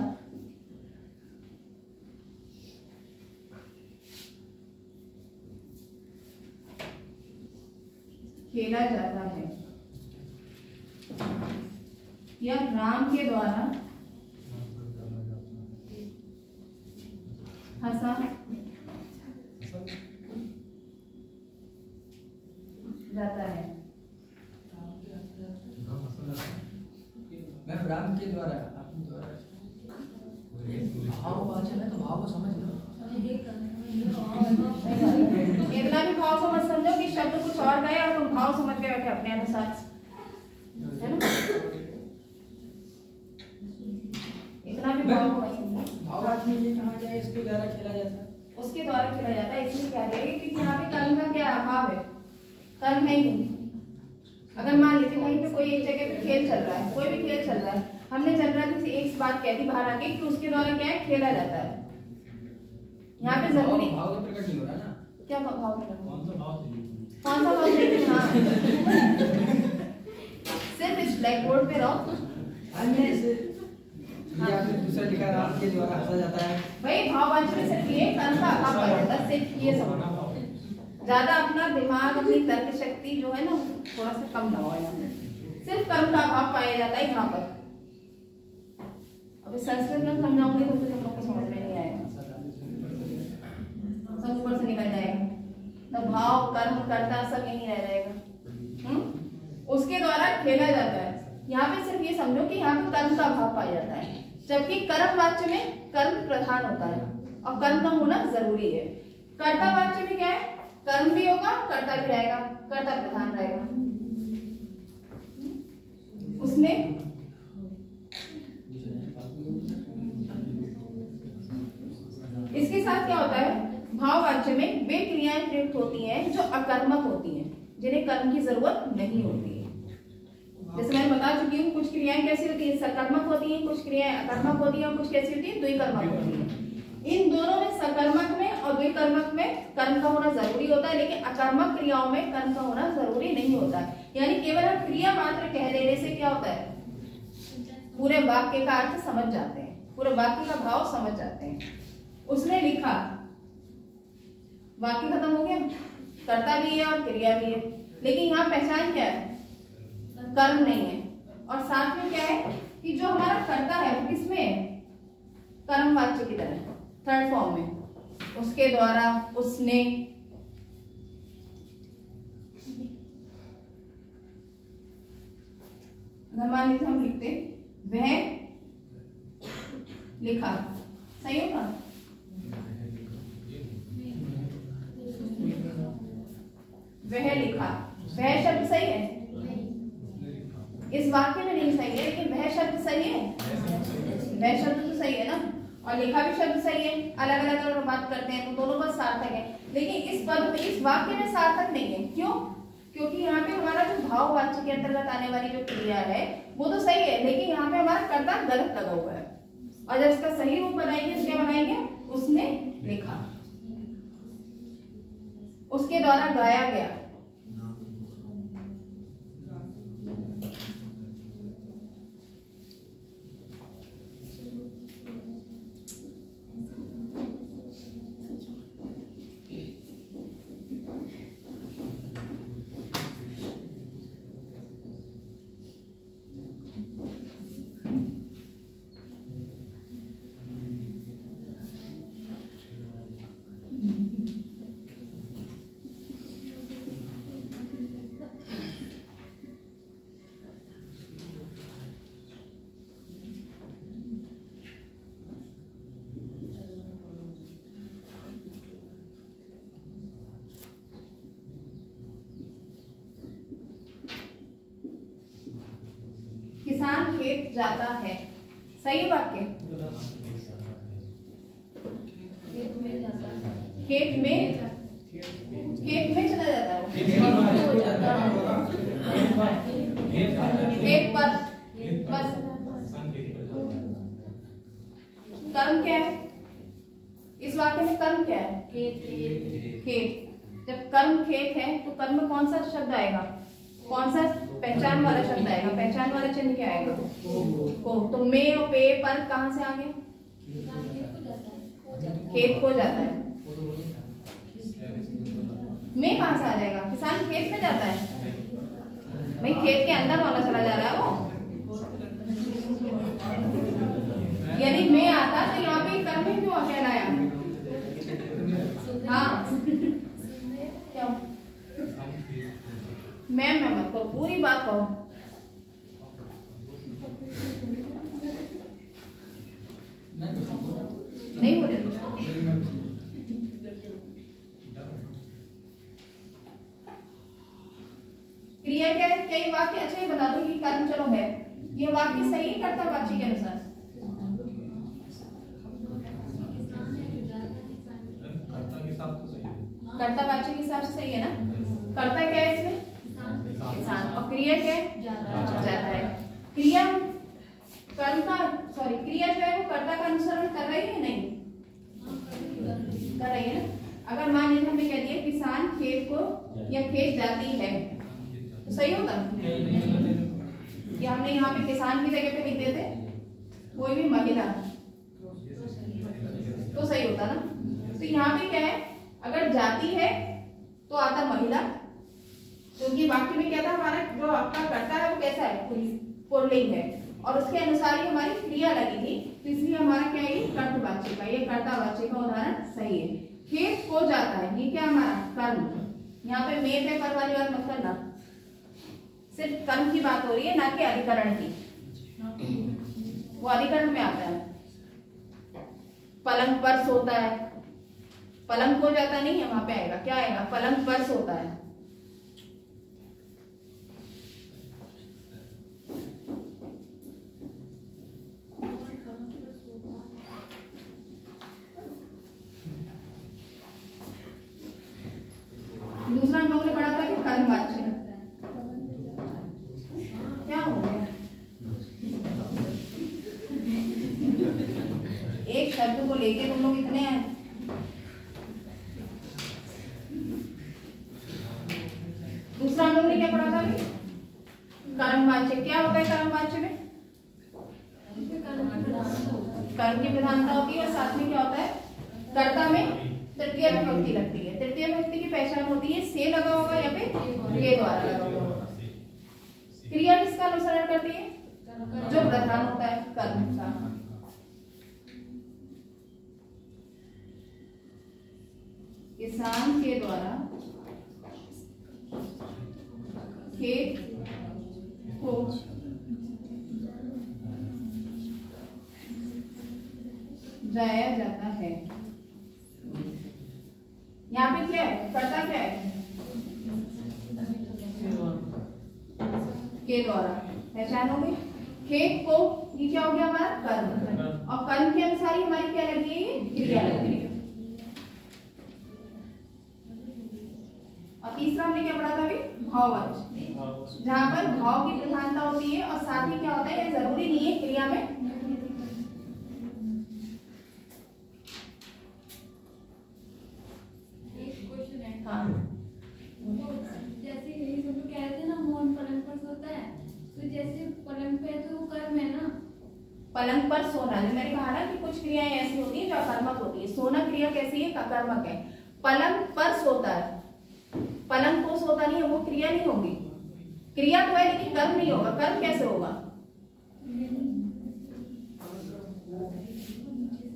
खेला जाता है, या राम के द्वारा हंसा जाता है। मैं राम के द्वारा, अपने द्वारा, भाववाचक है तो भाव को समझ लो। इतना भी भाव समझ समझो कि शब्द कुछ और गए और तुम भाव समझ के बैठे अपने अनुसार, है ना? इतना भी भाव समझ समझो। भाववाच्य में ये कहा जाए, इसके द्वारा खेला जाता है, उसके द्वारा खेला जाता है, इसलिए क्या करेंगे, क्योंकि यहाँ पे कर्म का क्या अभाव है, कर्म है ही नहीं। अगर मान लीजिए कहीं पे कोई एक जगह पे खेल चल रहा है, कोई भी खेल चल रहा है, हमने जनरल से एक बात कह दी बाहर आके कि उसके द्वारा क्या है, खेला जाता है। यहाँ पे जरूरी भाव तो प्रकट नहीं हो रहा ना, क्या भाव है, कौन सा भाव कौन सा भाव है, हाँ सिर्फ इस ब्लैक बोर्ड पे रहो, अन्य से ये आपने दूसरा लिखा, राम के द्वारा हंसा जाता है, भाई भाववाच्य में सिर्फ ये कर्म का अभाव पाया जाता है, सिर्फ ये सब। ज्यादा अपना दिमाग, अपनी तर्क शक्ति जो है ना थोड़ा सा कम लगाओ। यहाँ पे सिर्फ कर्म का अभाव पाया जाता है यहाँ पर। अभी संस्कृत में समझाऊंगी तो फिर हम लोग को समझ में नहीं आएगा, सब ऊपर से निकल जाएगा। तो भाव, कर्म, कर्ता सब यही रह जाएगा। उसके द्वारा खेला जाता है। यहाँ पे सिर्फ ये समझो कि यहाँ पे कर्म का अभाव पाया जाता है, जबकि कर्म वाच्य में कर्म प्रधान होता है और कर्म का होना जरूरी है। कर्ता वाच्य में क्या है, कर्म भी होगा, कर्ता भी रहेगा, कर्ता प्रधान रहेगा उसमें। इसके साथ क्या होता है, भाववाच्य में वे क्रियाएं प्रयुक्त होती हैं जो अकर्मक होती हैं, जिन्हें कर्म की जरूरत नहीं होती है। जैसे मैंने बता चुकी हूँ, कुछ क्रियाएं कैसी होती है, सकर्मक होती हैं, कुछ क्रियाएं अकर्मक होती हैं और कुछ कैसी होती है, द्विकर्मक होती है। इन दोनों में, सकर्मक में और द्विकर्मक में कर्म का होना जरूरी होता है, लेकिन अकर्मक क्रियाओं में कर्म का होना जरूरी नहीं होता है। यानी केवल हम क्रिया मात्र कह देने से क्या होता है, पूरे वाक्य का अर्थ समझ जाते हैं, पूरे वाक्य का भाव समझ जाते हैं। उसने लिखा, वाक्य खत्म हो गया, कर्ता भी है और क्रिया भी है, लेकिन यहाँ पहचान क्या है, कर्म नहीं है। और साथ में क्या है कि जो हमारा कर्ता है वो किसमें है, कर्मवाच्य की तरह, थर्ड फॉर्म में, उसके द्वारा, उसने। मान लीजिए हम लिखते वह लिखा, सही होगा, वह लिखा, वह शब्द सही है, इस वाक्य में नहीं सही है, लेकिन वह शब्द सही है, वह शब्द तो सही है ना, और लिखा भी शब्द सही है। अलग अलग अगर बात करते हैं तो दोनों पद सार्थक है, लेकिन इस पद में, इस वाक्य में सार्थक नहीं है। क्यों? क्योंकि यहाँ पे हमारा जो भाववाच्य के अंतर्गत आने वाली जो क्रिया है वो तो सही है, लेकिन यहाँ पे हमारा कर्ता गलत लगा हुआ है। और जब इसका सही रूप बनाएंगे तो क्या बनाएंगे, उसने लिखा, उसके द्वारा गाया गया। किसान खेत जाता है, सही वाक्य, खेत में चला जाता है, खेत पर, बस। कर्म क्या है इस वाक्य में, कर्म क्या है, खेत। जब कर्म खेत है तो कर्म में कौन सा शब्द आएगा, कौन सा पहचान वाला शब्द आएगा, पहचान वाला चिन्ह क्या आएगा, को। तो में और पे पर कहां से आ गए, खेत को जाता है, में कहां से आ जाएगा, किसान खेत में जाता है, भाई खेत के अंदर वाला चला जा रहा है वो। यदि में आता तो यहाँ पे कर्म में क्यों कहलाया, हाँ क्या, मैं मत करो, पूरी बात कहो। नहीं बोले क्रिया क्या है, कई वाक्य अच्छा ही बता दो कि कर्म चलो है, ये वाक्य सही है कर्ता वाच्य के अनुसार, कर्ता वाच्य के हिसाब से सही है ना। कर्ता क्या है इसमें, किसान, और क्रिया क्या है, जाता है। क्रिया कर्म का, सॉरी, क्रिया जो है वो कर्ता का अनुसरण कर रही है, नहीं कर रही है ना। अगर मान लीजिए हमने कह दिया किसान खेत को या खेत जाती है, तो सही होगा कि हमने यहाँ पे किसान की जगह पे लिख देते कोई भी महिला, तो सही होता ना। तो यहाँ पे क्या है, अगर जाती है तो और उसके अनुसार ही हमारी क्रिया लगी थी, तो इसलिए हमारा क्या है, कर्तवाच्य का, ये कर्तावाच्य का उदाहरण सही है। खेत को जाता है, ये क्या हमारा कर्म, यहाँ पे में पे पर वाली बात मत करना, सिर्फ कर्म की बात हो रही है, ना कि अधिकरण की, वो अधिकरण में आता है। पलंग पर सोता है, पलंग को जाता नहीं है, वहां पे आएगा, क्या आएगा, पलंग पर सोता है। दूसरा हम लोगों ने पढ़ा था कि कर्मवाच्य, क्या हो गया, एक शब्द को लेके तुम लोग इतने हैं। दूसरा हम लोगों ने क्या पढ़ा था, कर्मवाच्य। क्या होता है कर्मवाच्य में, कर्म की प्रधानता होती है और साथ में क्या होता है, कर्ता में तृतीय विभक्ति लगती है। तृतीय विभक्ति की पहचान होती है से लगा होगा या फिर के द्वारा लगा होगा। क्रिया किसका अनुसरण करती है, जो प्रधान होता है कर्म का। किसान के द्वारा खेत को जाया जाता है। यहाँ पे क्या है, कर्ता क्या है, के द्वारा, पहचान हो गई। खेत को, ये क्या हो गया हमारा कर्म, और कर्म के अनुसार ही हमारी क्या लगी है, क्रिया लगी है। और तीसरा हमने क्या पढ़ा था अभी, भाववाच्य, जहां पर भाव की प्रधानता होती है और साथ ही क्या होता है, ये जरूरी नहीं है क्रिया में हाँ। जैसे यही सब लोग कह रहे थे ना, मोहन पलंग पर सोता है, तो जैसे पलंग पे है तो वो कर्म है ना। पलंग पर सोना, जो मैंने कहा ना कि कुछ क्रियाएं ऐसी होती हैं जो अकर्मक होती है। सोना क्रिया कैसी है, अकर्मक है। पलंग पर सोता है, पलंग को सोता नहीं है, वो क्रिया नहीं होगी। क्रिया तो है लेकिन कर्म नहीं होगा। कर्म कैसे होगा,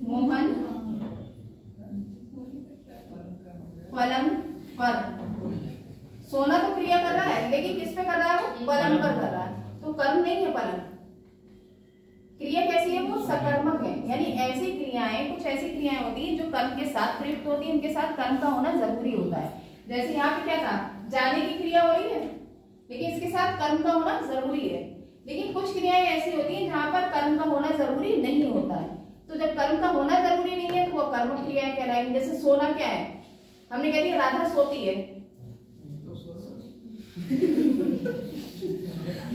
मोहन पलंग पर सोना तो क्रिया कर रहा है, लेकिन किस पे कर रहा है, वो पलंग पर कर रहा है, तो कर्म नहीं है पलंग। क्रिया कैसी है, वो सकर्मक है। यानी ऐसी क्रियाएं, कुछ ऐसी क्रियाएं होती हैं जो कर्म के साथ प्रयुक्त होती है, उनके साथ कर्म का होना जरूरी होता है। जैसे यहाँ पे क्या था, जाने की क्रिया हो रही है लेकिन इसके साथ कर्म का होना जरूरी है। लेकिन कुछ क्रियाएं ऐसी होती हैं जहां पर कर्म का होना जरूरी नहीं होता है। तो जब कर्म का होना जरूरी नहीं है तो वो कर्म क्रियाएं कहलाएंगी। जैसे सोना क्या है, हमने कह दिया राधा सोती है,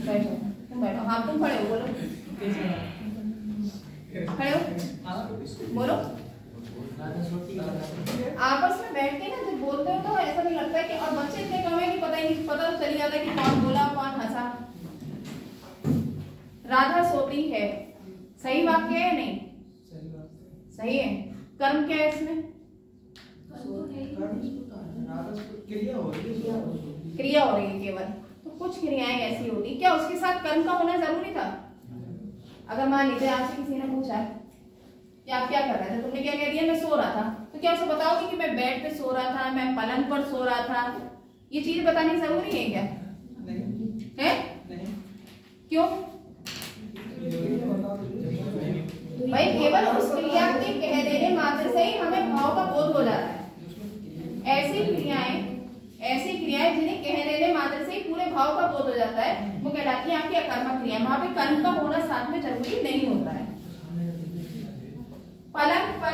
बैठो तुम बैठो, हाँ तुम खड़े हो, बोलो खड़े हो, बोलो। आपस में बैठ के ना जब बोलते हो तो ऐसा नहीं लगता है कि, और बच्चे इतने कम है कि पता ही नहीं, पता तो चली जाता है कि कौन बोला कौन हंसा। राधा सोती है, सही वाक्य है या नहीं, सही है। कर्म क्या है इसमें, क्रिया हो रही है, क्रिया हो रही है केवल। तो कुछ क्रियाएं ऐसी होती, क्या उसके साथ कर्म का होना जरूरी था। अगर मान लीजिए आपसे किसी ने पूछा कि आप क्या कर रहे थे, तुमने क्या कह दिया, मैं सो रहा था, तो क्या उसे बताओगे कि मैं बेड पे सो रहा था, मैं पलंग पर सो रहा था, ये चीज बतानी जरूरी है क्या, नहीं है नहीं, क्यों, भाई केवल उस क्रिया के कह देने मात्र से ही हमें भाव का बोध हो जाता है। ऐसी क्रियाएं जिन्हें कह देने मात्र से ही पूरे भाव का बोध हो जाता है, वो कहलाती है आपकी अकर्मक क्रिया। वहां पे कर्म का होना साथ में जरूरी नहीं होता है। पलंग पर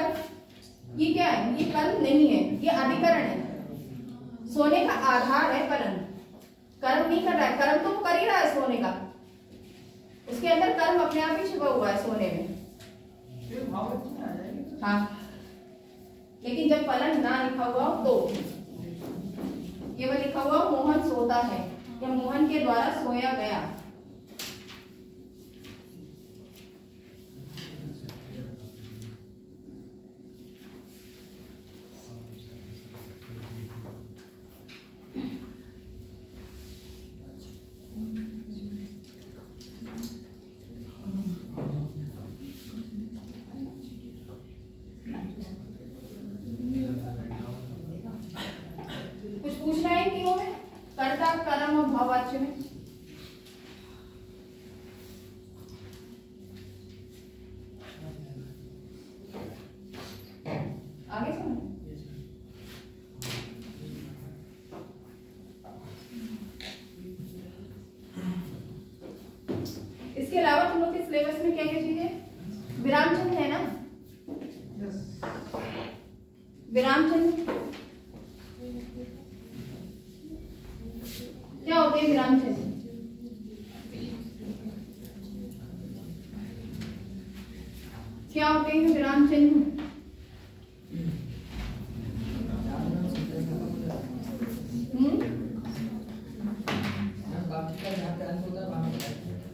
ये क्या है, ये कर्म नहीं है, ये अधिकरण है। सोने का आधार है पलंग, कर्म नहीं कर रहा है। कर्म तो वो कर ही रहा है सोने का, उसके अंदर कर्म अपने आप ही छुपा हुआ है सोने में। हाँ, लेकिन जब पलंग ना लिखा हुआ हो तो केवल लिखा हुआ मोहन सोता है या मोहन के द्वारा सोया गया। विराम चिन्ह है ना, यस विराम चिन्ह क्या होते हैं? विराम चिन्ह क्या होते हैं? विराम चिन्ह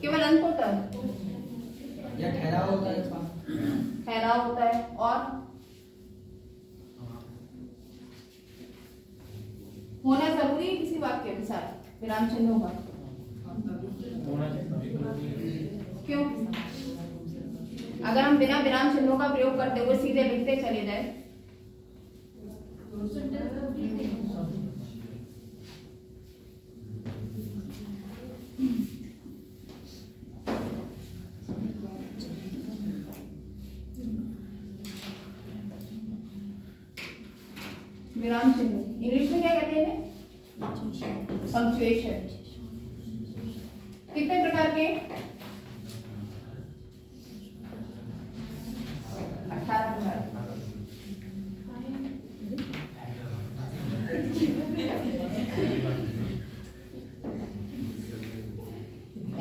केवल अंत होता है या ठहराव होता है, ठहराव होता है, और होना जरूरी है किसी वाक्य के साथ विराम चिन्ह होगा। क्यों? अगर हम बिना विराम चिन्हों का प्रयोग करते हुए सीधे लिखते चले जाए विराम चिन्ह इंग्लिश में क्या कहते हैं? पंक्चुएशन। कितने प्रकार के? 18 प्रकार।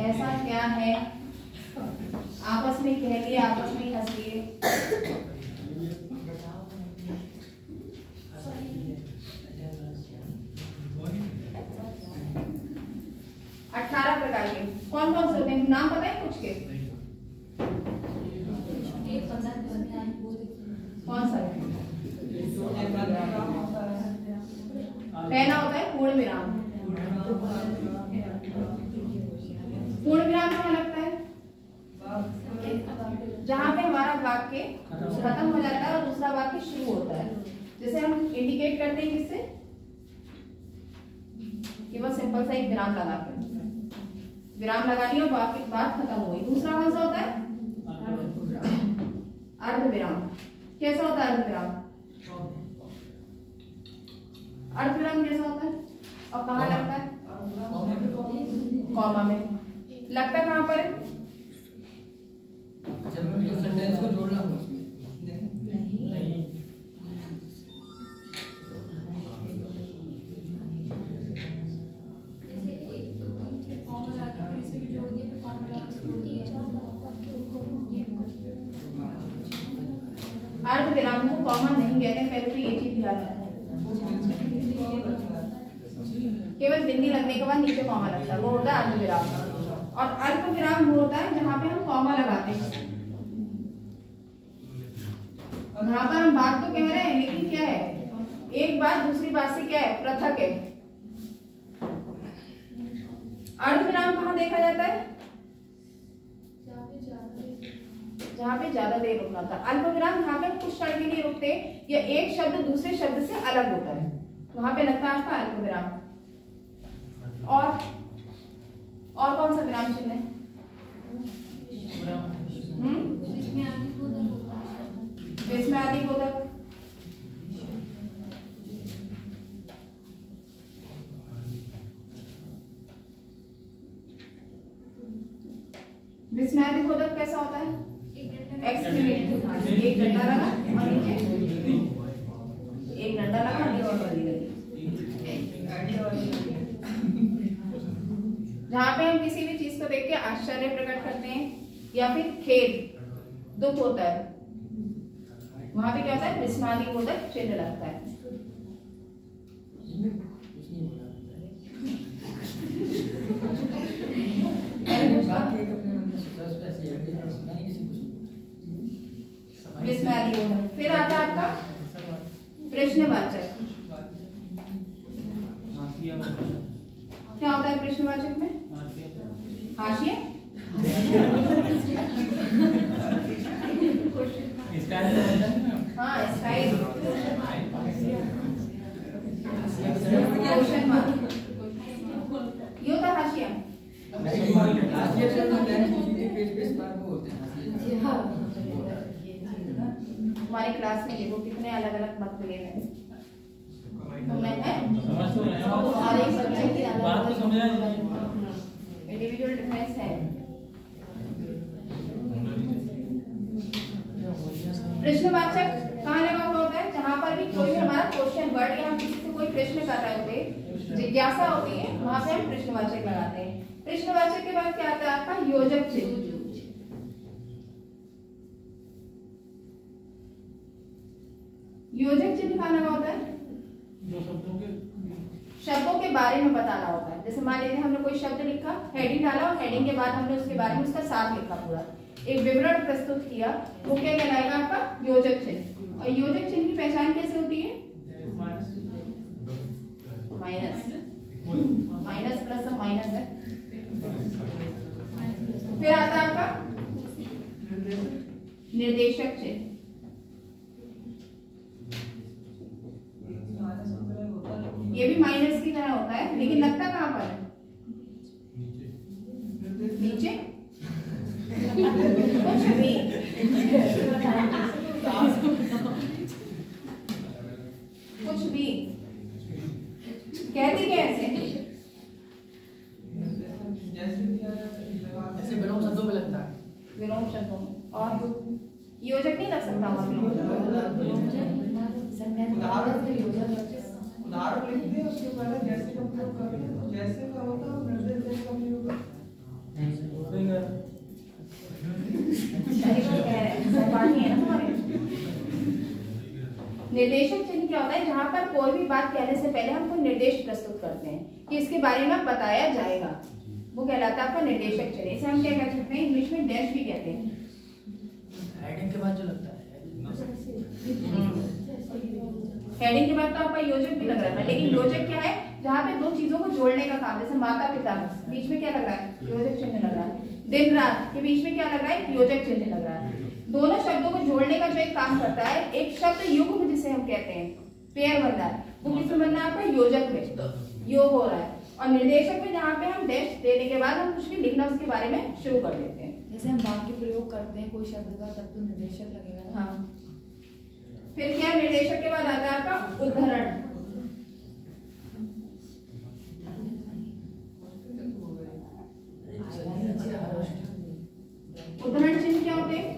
ऐसा क्या है? आपस में कह लिए, आपस में हंस लिए। कौन कौन से होते हैं? नाम पता है कुछ के? कौन सा? पहला होता है पूर्ण विराम। पूर्ण विराम क्या लगता है? जहां पे हमारा वाक्य खत्म हो जाता है और दूसरा वाक्य शुरू होता है। जैसे हम इंडिकेट करते हैं किससे? केवल सिंपल सा एक विराम लगा के, विराम लगा लिया, वाक्य बात खत्म हुई। दूसरा कौन सा होता है? अर्ध विराम। कैसा होता है अर्ध विराम? अर्ध विराम कैसा होता है और कहाँ लगता है? कॉमा में। लगता है कहाँ पर है? जब सेंटेंस को जोड़ना हो उसमें अर्ध विराम को कॉमा नहीं कहते, पहले तो ये चीज ध्यान रखना। केवल बिंदी लगने के बाद नीचे कॉमा लगता है, वो होता है अर्ध विराम। और अल्प विराम वो होता है जहां पे हम कॉमा लगाते हैं। यहाँ पर हम बात तो कह रहे हैं, लेकिन क्या है, एक बात दूसरी बात से क्या है? पृथक है। अर्ध विराम कहाँ देखा जाता है? जहाँ पे ज्यादा देर रुकना था। अल्प विराम जहाँ पे कुछ क्षण के लिए रुकते या एक शब्द दूसरे शब्द से अलग होता है, वहां पे लगता है आपका अल्प विराम। और कौन सा विराम चिन्ह है? विस्मयादिबोधक। विस्मयादिबोधक कैसा होता है? एक डंडा लगा और नीचे एक डंडा लगा और बंदी लगी। जहाँ पे हम किसी भी चीज को देख के आश्चर्य प्रकट करते हैं या फिर खेद, दुख होता है, वहां पे क्या होता है? विस्मयादिबोधक चिन्ह लगता है। विस्मयादिबोधक। फिर आता है आपका प्रश्नवाचक। क्या होता है प्रश्नवाचक में? हाशिए। हाँ, स्टाइल। Question mark. ये होता है हाशिया। हमारी क्लास में देखो कितने अलग अलग मतभेद हैं। इंडिविजुअल डिफरेंस है। प्रश्नवाचक कहाँ लगा हुआ होता है? जहाँ पर भी कोई भी हमारा क्वेश्चन वर्ड या हम किसी से कोई प्रश्न कर रहे होते हैं, जिज्ञासा होती है, वहां पे हम प्रश्नवाचक लगाते हैं। प्रश्नवाचक के बाद क्या आता है आपका? योजक चिन्ह। योजक चिन्ह कहाँ लगा होता है? शब्दों के बारे में बताना होता है। जैसे मान लीजिए हमने कोई शब्द लिखा, हेडिंग डाला और हेडिंग के बाद हमने उसके बारे में उसका सार लिखा, पूरा एक विवरण प्रस्तुत किया, वो क्या कहलाएगा आपका? योजक चिन्ह। और योजक चिन्ह की पहचान कैसे होती है? माइनस प्लस माइनस है। फिर आता है आपका निर्देशक चिन्ह। ये भी माइनस की तरह होता है, लेकिन लगता कहाँ पर है? नीचे। कुछ भी कुछ भी कहती कैसे? ऐसे विलोम शब्दों में लगता है। विलोम शब्दों में। और योजक नहीं लग सकता वहां उदाहरण लिख दे, उसके पहले जैसे का प्रयोग कर दे, जैसे का होता है निर्देश का प्रयोग कर। निर्देशक चिन्ह क्या होता है? जहां पर कोई भी बात कहने से पहले हम कोई निर्देश प्रस्तुत करते हैं कि इसके बारे में बताया जाएगा, वो कहलाता है आपका निर्देशक चिन्ह। इसे हम क्या कह सकते हैं? इंग्लिश में डैश भी कहते हैं। हेडिंग के बाद जो लगता है। हेडिंग के बाद तो आपका योजक भी लग रहा है, लेकिन योजक क्या है? जहाँ पे दो चीजों को जोड़ने का काम, जैसे माता पिता, बीच में क्या लग रहा है? योजक चिन्ह लग रहा है। दिन रात के बीच में क्या लग रहा है? योजक चिन्ह लग रहा है। दोनों शब्दों को जोड़ने का जो एक काम करता है, एक शब्द युग्म जिसे हम कहते हैं, पेयर बन रहा है, वो किसमें बन रहा है? आपका योजक में योग हो रहा है। और निर्देशक में जहाँ पे हम डैश देने के बाद हम कुछ भी लिखना उसके बारे में शुरू कर देते हैं। जैसे हम वाक्य प्रयोग करते हैं कोई शब्द का, तब तो निर्देशक लगेगा ना। हाँ। फिर क्या निर्देशक के बाद आता है आपका उद्धरण। उद्धरण चिन्ह क्या होते हैं?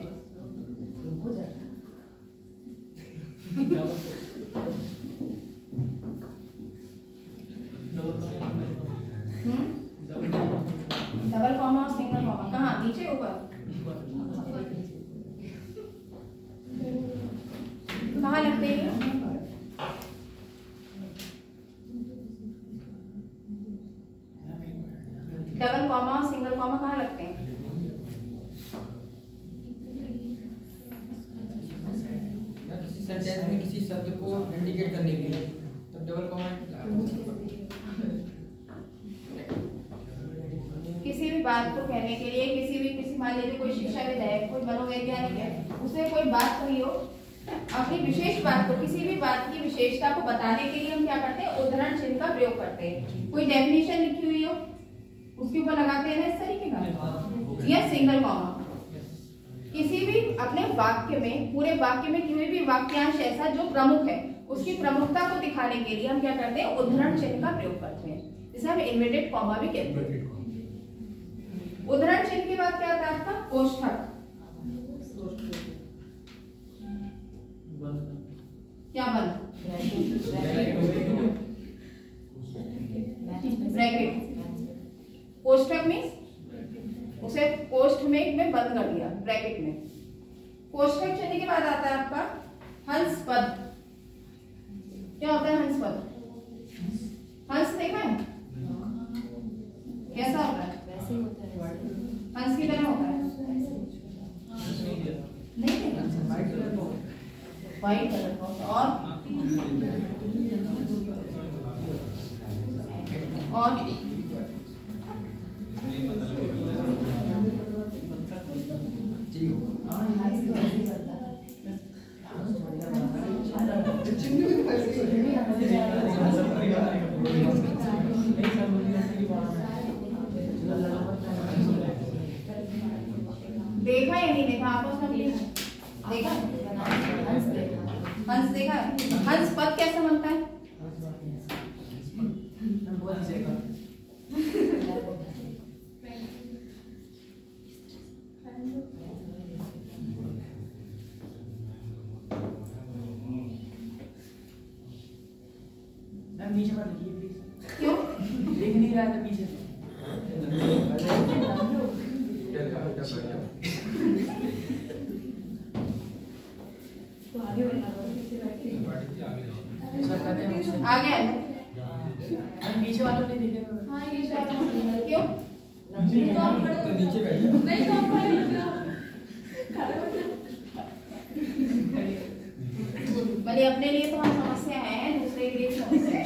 डबल कॉमा और सिंगल कॉमा कहाँ? नीचे ऊपर? कहाँ लगते हैं? डबल कॉमा और सिंगल कॉमा कहाँ लगते हैं? किसी सेंटेंस में किसी शब्द को इंडिकेट करने के लिए तब डबल कॉमा। किसी भी बात को कहने के लिए, किसी मान लीजिए कोई शिक्षाविद है, कोई मनोवैज्ञानिक है, उसने कोई बात कही हो, अपनी विशेष बात को, किसी भी बात की विशेषता को बताने के लिए हम क्या करते हैं? उद्धरण चिन्ह का प्रयोग करते हैं। कोई डेफिनेशन लिखी हुई हो, उसके ऊपर लगाते हैं ना इस तरीके का, या सिंगल कॉमा। किसी भी अपने वाक्य में, पूरे वाक्य में कोई भी वाक्यांश ऐसा जो प्रमुख है, उसकी प्रमुखता को दिखाने के लिए हम क्या करते हैं? उद्धरण चिन्ह का प्रयोग करते हैं, जिसे हम इन्वर्टेड कॉमा भी कहते हैं। उद्धरण चिन्ह के बाद क्या आता है आपका? कोष्ठक। क्या बन? ब्रैकेट। कोष्ठक में उसे कोष्ठ में बंद कर दिया, ब्रैकेट में। कोष्ठक चिन्ह के बाद आता है आपका हंस पद। क्या होता है हंस पद? हंस देखा है कैसा होता है? वैसे ही होता है। हंस की तरह होता है? नहीं देखा? व्हाइट कलर का होता है। और देखा या नहीं देखा? आपस में देखा? हंस देखा है? हंस पद कैसा बनता है? नीचे मत लिखिए प्लीज। क्यों? लिख नहीं रहा था पीछे से। तो आगे बढ़ना होगा, पीछे बैठे सर कहते हैं मुझसे। आ गया? हम पीछे वालों ने देखे हुए। हाँ ये शायद क्यों? तो नीचे बैठ जाओ। नहीं तो भले अपने लिए तो हम समस्या है, दूसरे के लिए समस्या है।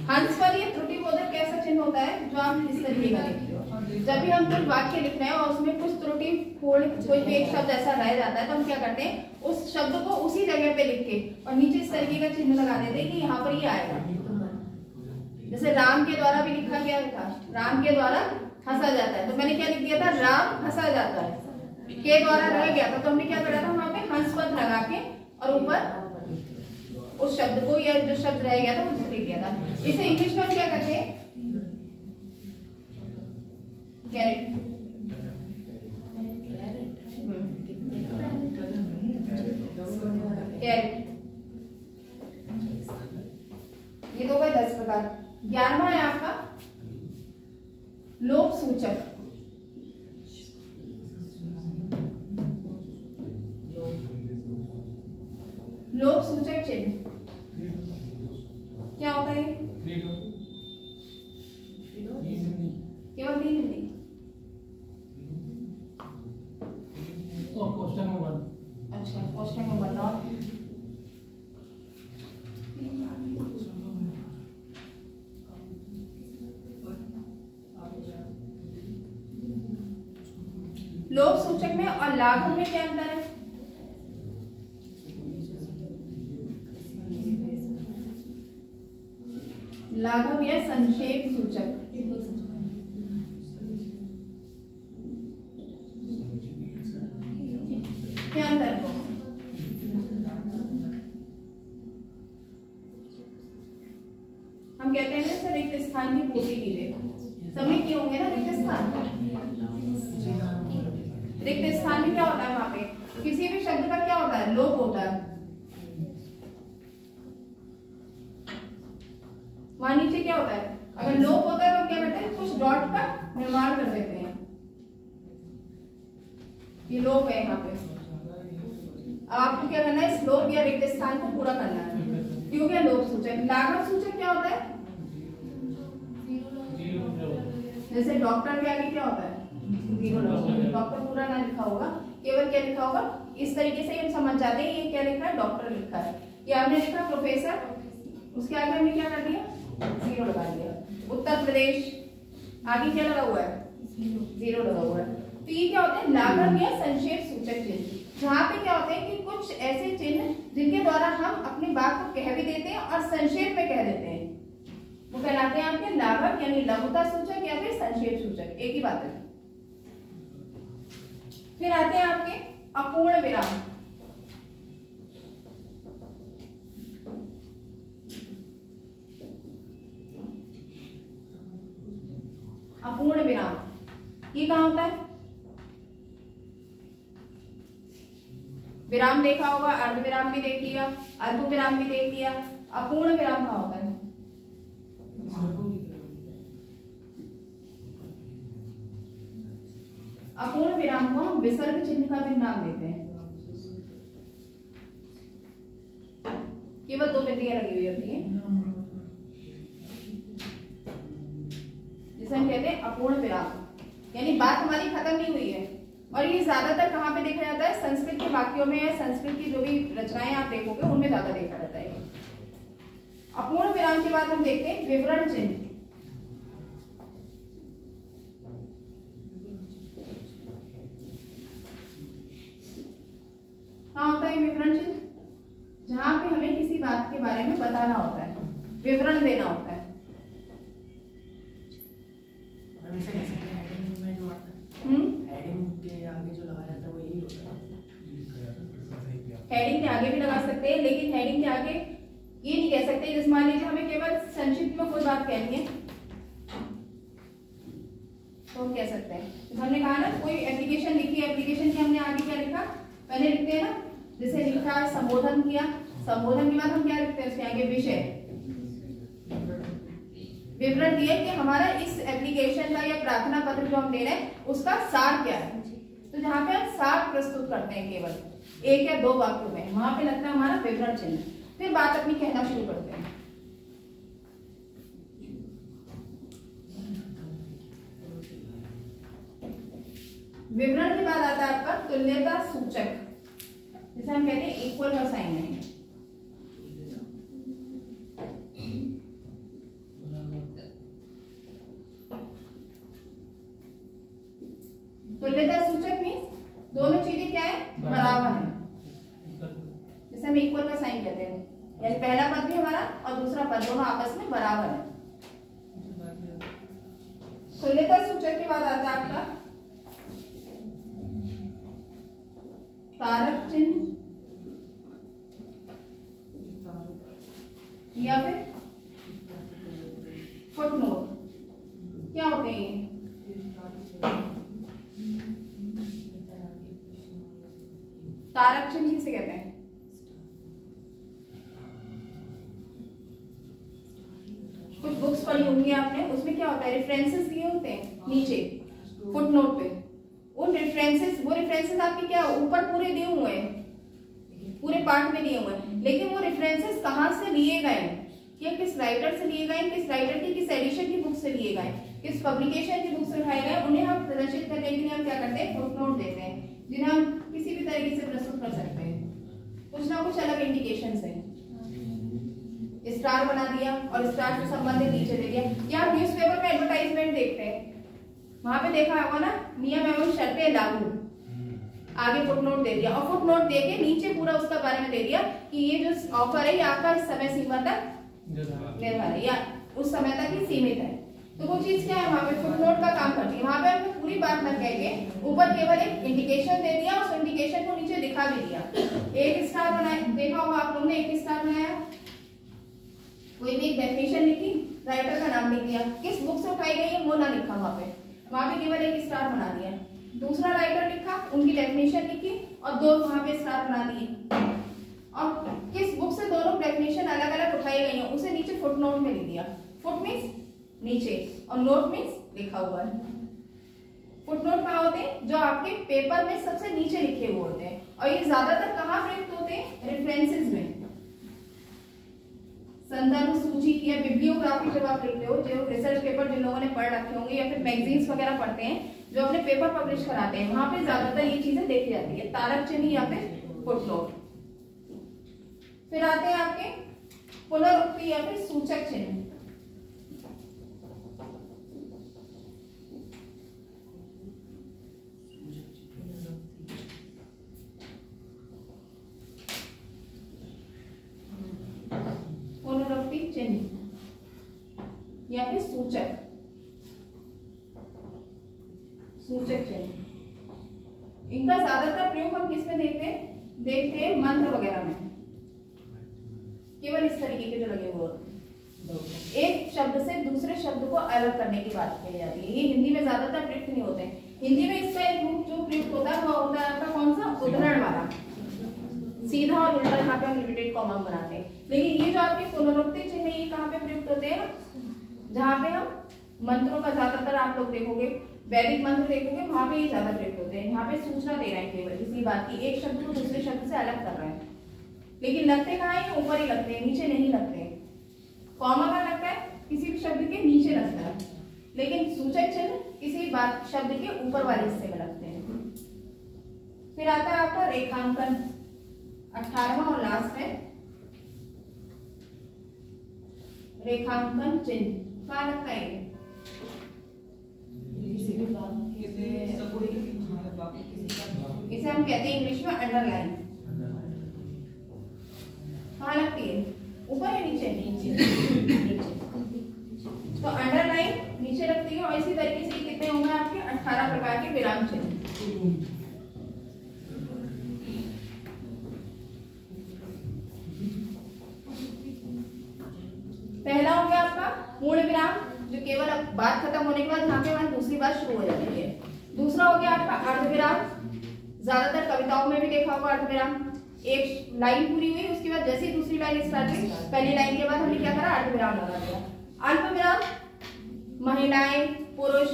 हंस पर ये त्रुटि बोधक कैसा चिन्ह होता है जो आप इस तरीके का लिखते हो? जब भी हम कुछ वाक्य लिख रहे हैं और उसमें कुछ त्रुटि कोई भी एक शब्द ऐसा रह जाता है तो हम क्या करते हैं, उस शब्द को उसी जगह पे लिख के और नीचे इस तरीके का चिन्ह लगा देते हैं कि यहाँ पर ये आएगा। जैसे राम के द्वारा भी लिखा गया था, राम के द्वारा हंसा जाता है, तो मैंने क्या लिख दिया था, राम हंसा जाता है। के द्वारा रह गया था तो हमने क्या करा था, वहां पे हंस पद लगा के और ऊपर उस शब्द को या जो शब्द रह गया था उसको लिख दिया था। इसे इंग्लिश में क्या कहते हैं? कैरेट। कैरेट। ये तो गए 10 प्रकार। 11वां है आपका लोक सूचक। लोक सूचक चिन्ह क्या होता है? केवल 3 हिंदी। कोष्ठक में बंद। अच्छा, कोष्ठक में बदलाव। लोक सूचक में और लाघव में क्या अंतर है? लाघव या संक्षेप सूचक। क्या अंतर है? हम कहते हैं ना सर रिक्त स्थान की पूर्ति कीजिए, सबमिट किए होंगे ना रिक्त स्थान। रिक्त स्थान में क्या होता है? वहां पे किसी भी शब्द का क्या होता है? लोप होता है। वहां नीचे क्या होता है? अगर लोप होता है तो क्या करते हैं, कुछ डॉट का निर्माण कर देते हैं। ये लोप है यहाँ पे। अब आपको क्या करना है, इस लोप या रिक्त स्थान को पूरा करना है। क्यों क्या लोप सूचक? लाघव सूचक क्या होता है? जैसे डॉक्टर के आगे क्या होता है? जीरो लगाओ। डॉक्टर पूरा ना लिखा होगा, केवल क्या लिखा होगा, इस तरीके से हम समझ जाते हैं ये क्या लिखा है, डॉक्टर लिखा है। ये आपने लिखा प्रोफेसर, उसके आगे हमने क्या कर दिया, जीरो लगा दिया। उत्तर प्रदेश, आगे क्या लगा हुआ है, जीरो लगा हुआ है। तो ये क्या होते हैं, लाघव या संक्षेप सूचक चिन्ह, जहाँ पे क्या होते हैं कि कुछ ऐसे चिन्ह जिनके द्वारा हम अपनी बात को कह भी देते हैं और संक्षेप में कह देते हैं, वो कहलाते हैं आपके लाघव यानी लघुता सूचक या फिर संक्षेप सूचक, एक ही बात है। फिर आते हैं आपके अपूर्ण विराम। अपूर्ण विराम ये कहाँ होता है? विराम देखा होगा, अर्ध विराम भी देख लिया, अल्प विराम भी देख लिया। अपूर्ण विराम कहाँ होता है? अपूर्ण विराम को हम विसर्ग चिन्ह का भी नाम देते हैं। केवल 2 बिंदियां लगी हुई होती हैं, जिसे हम कहते हैं अपूर्ण विराम, यानी बात हमारी खत्म नहीं हुई है। और ये ज्यादातर कहाँ पे देखा जाता है? संस्कृत के वाक्यों में या संस्कृत की जो भी रचनाएं आप देखोगे उनमें ज्यादा देखा जाता है। अपूर्ण विराम के बाद हम देखते हैं विवरण चिन्ह। कहाँ होता है विवरण चिन्ह? जहां पे हमें किसी बात के बारे में बताना होता है, विवरण देना होता है। हेडिंग में जो आता है, हेडिंग के आगे जो लगाया जाता है वो यही होता है। हेडिंग के आगे भी लगा सकते हैं, लेकिन हेडिंग के आगे ये नहीं कह सकते, जैसे मान लीजिए हमें केवल संक्षिप्त में कोई बात कहनी है तो हम कह सकते हैं, तो हमने कहा ना कोई एप्लीकेशन लिखी है, एप्लीकेशन के हमने आगे क्या लिखा, पहले लिखते हैं ना, जैसे लिखा संबोधन किया, संबोधन के बाद हम क्या लिखते हैं उसके आगे? विषय। विवरण दिए कि हमारा इस एप्लीकेशन का या प्रार्थना पत्र जो हम दे रहे हैं उसका सार क्या है। तो जहाँ पे हम सार प्रस्तुत करते हैं केवल 1 या 2 वाक्यों में, वहां पे लगता है हमारा विवरण चिन्ह। फिर बात अपनी कहना शुरू करते हैं। विवरण के बाद आता है आपका तुल्यता सूचक, जिसे हम कहते हैं इक्वल का साइन है। तुल्यता सूचक मीन्स दोनों चीजें क्या है? बराबर है, जैसे हम इक्वल का साइन कहते हैं, यानी पहला पद भी हमारा और दूसरा पद दोनों आपस में बराबर है। तुल्यता सूचक के बाद आता है आपका कारक चिन्ह या फिर फुटनोट। क्या होते हैं ये? कारक चिन्ह किसे कहते हैं? कुछ बुक्स पढ़ी होंगी आपने, उसमें क्या होता है? रेफरेंसेस दिए होते हैं नीचे फुटनोट पे। उन रेफरेंसेस, वो रेफरेंसेस आपके क्या ऊपर पूरे दिए हुए हैं, पूरे पार्ट में दिए हुए हैं, लेकिन वो रेफरेंसेस कहाँ से लिए गए हैं, या किस राइटर से लिए गए, किस राइटर की किस एडिशन की बुक से लिए गए, किस पब्लिकेशन की बुक से उठाए गए, उन्हें हम प्रदर्शित करने के लिए हम क्या करते हैं? फुटनोट देते हैं, जिन्हें हम किसी भी तरीके से प्रस्तुत कर सकते हैं। कुछ ना कुछ अलग इंडिकेशन है। स्टार बना दिया और स्टार से संबंधित नीचे दे दिया। या आप न्यूज़पेपर में एडवर्टाइजमेंट देखते हैं, वहां पे देखा होगा ना, नियम एवं शर्तें लागू, आगे फुटनोट दे दिया और फुटनोट देके नीचे पूरा उसका बारे में दे दिया कि ये जो ऑफर है ये आपका इस समय सीमा तक निर्भर है या उस समय तक ही सीमित है। तो वो चीज क्या है? वहां पे फुटनोट का काम करती है। वहां पे हमने पूरी बात न कह के ऊपर केवल एक इंडिकेशन दे दिया, उस इंडिकेशन को नीचे दिखा भी दिया। एक स्टार बनाया, देखा होगा आप लोगों ने, एक स्टार बनाया, कोई भी एक डेफिनेशन लिखी, राइटर का नाम लिख दिया, किस बुक से उठाई गई है वो ना लिखा, वहां पे केवल एक स्टार बना दिया। दूसरा राइटर लिखा, उनकी डेफिनेशन लिखी और 2 वहां पे स्टार बना दिए, और किस बुक से दोनों डेफिनेशन अलग अलग उठाई गई है उसे नीचे फुटनोट में लिख दिया। फुट मीन्स नीचे और नोट मीन्स लिखा हुआ है। फुटनोट कहाँ होते हैं? जो आपके पेपर में सबसे नीचे लिखे हुए होते हैं, और ये ज्यादातर कहाँ प्रयुक्त होते हैं? रेफरेंसेस में, संदर्भ सूची या बिब्लियोग्राफी जब आप लिखते हो, जो रिसर्च पेपर जिन लोगों ने पढ़ रखे होंगे या फिर मैगजीन्स वगैरह पढ़ते हैं जो अपने पेपर पब्लिश कराते हैं, वहां पे ज्यादातर ये चीजें देखी जाती है, तारक चिन्ह या फिर फुटनोट। फिर आते हैं आपके पुनरुक्ति या फिर सूचक चिन्ह। पुनरुक्ति चिन्ह या फिर सूचक चिन्ह, इनका ज्यादातर प्रयोग हम किस में देखते हैं? मंत्र वगैरह में, केवल इस तरीके के जो लगे हुए होते हैं, एक शब्द से दूसरे शब्द को अलग करने की बात की जाती है। ये हिंदी में ज्यादातर प्रयुक्त नहीं होते हैं। हिंदी में इसका एक रूप जो प्रयुक्त होता है वो होता है आपका कौन सा? उद्धरण वाला, सीधा और उल्टा, यहाँ पे हम लिमिटेड कॉमा बनाते हैं। लेकिन ये जो आपके पुनरुक्ति चिन्ह ये कहाँ पे प्रयुक्त होते हैं? जहाँ पे हम मंत्रों का ज्यादातर आप लोग देखोगे, वैदिक मंत्र देखोगे, वहां पे ये ज्यादा प्रयुक्त होते हैं। यहाँ पे सूचना दे रहे हैं केवल किसी बात की, एक शब्द को दूसरे शब्द से अलग कर रहे हैं, लेकिन लगते कहाँ है? ऊपर ही लगते हैं, नीचे नहीं लगते हैं। कॉमा का लगता है किसी भी शब्द के नीचे लगता है, लेकिन सूचक चिन्ह किसी बात शब्द के ऊपर वाले हिस्से में लगते हैं। फिर आता है आपका रेखांकन, 18वां और लास्ट है रेखांकन चिन्ह। क्या लगता है? इसे हम कहते हैं इंग्लिश में अंडरलाइन। कहाँ लगती है? ऊपर या नीचे? नीचे। तो अंडरलाइन नीचे लगती है, और इसी तरीके से कितने होंगे आपके? 18 प्रकार के विराम चिन्ह। पहला हो गया आपका पूर्ण विराम, जो केवल अब बात खत्म होने के बाद यहाँ पे हमारी दूसरी बात शुरू हो जाती है। दूसरा हो गया आपका अर्धविराम, ज्यादातर कविताओं में भी देखा होगा अर्धविराम। एक लाइन पूरी हुई, उसके बाद जैसे ही दूसरी लाइन स्टार्ट हुई, पहली लाइन के बाद हमने क्या करा, अल्पविराम लगा दिया। अल्पविराम, महिलाएं, पुरुष,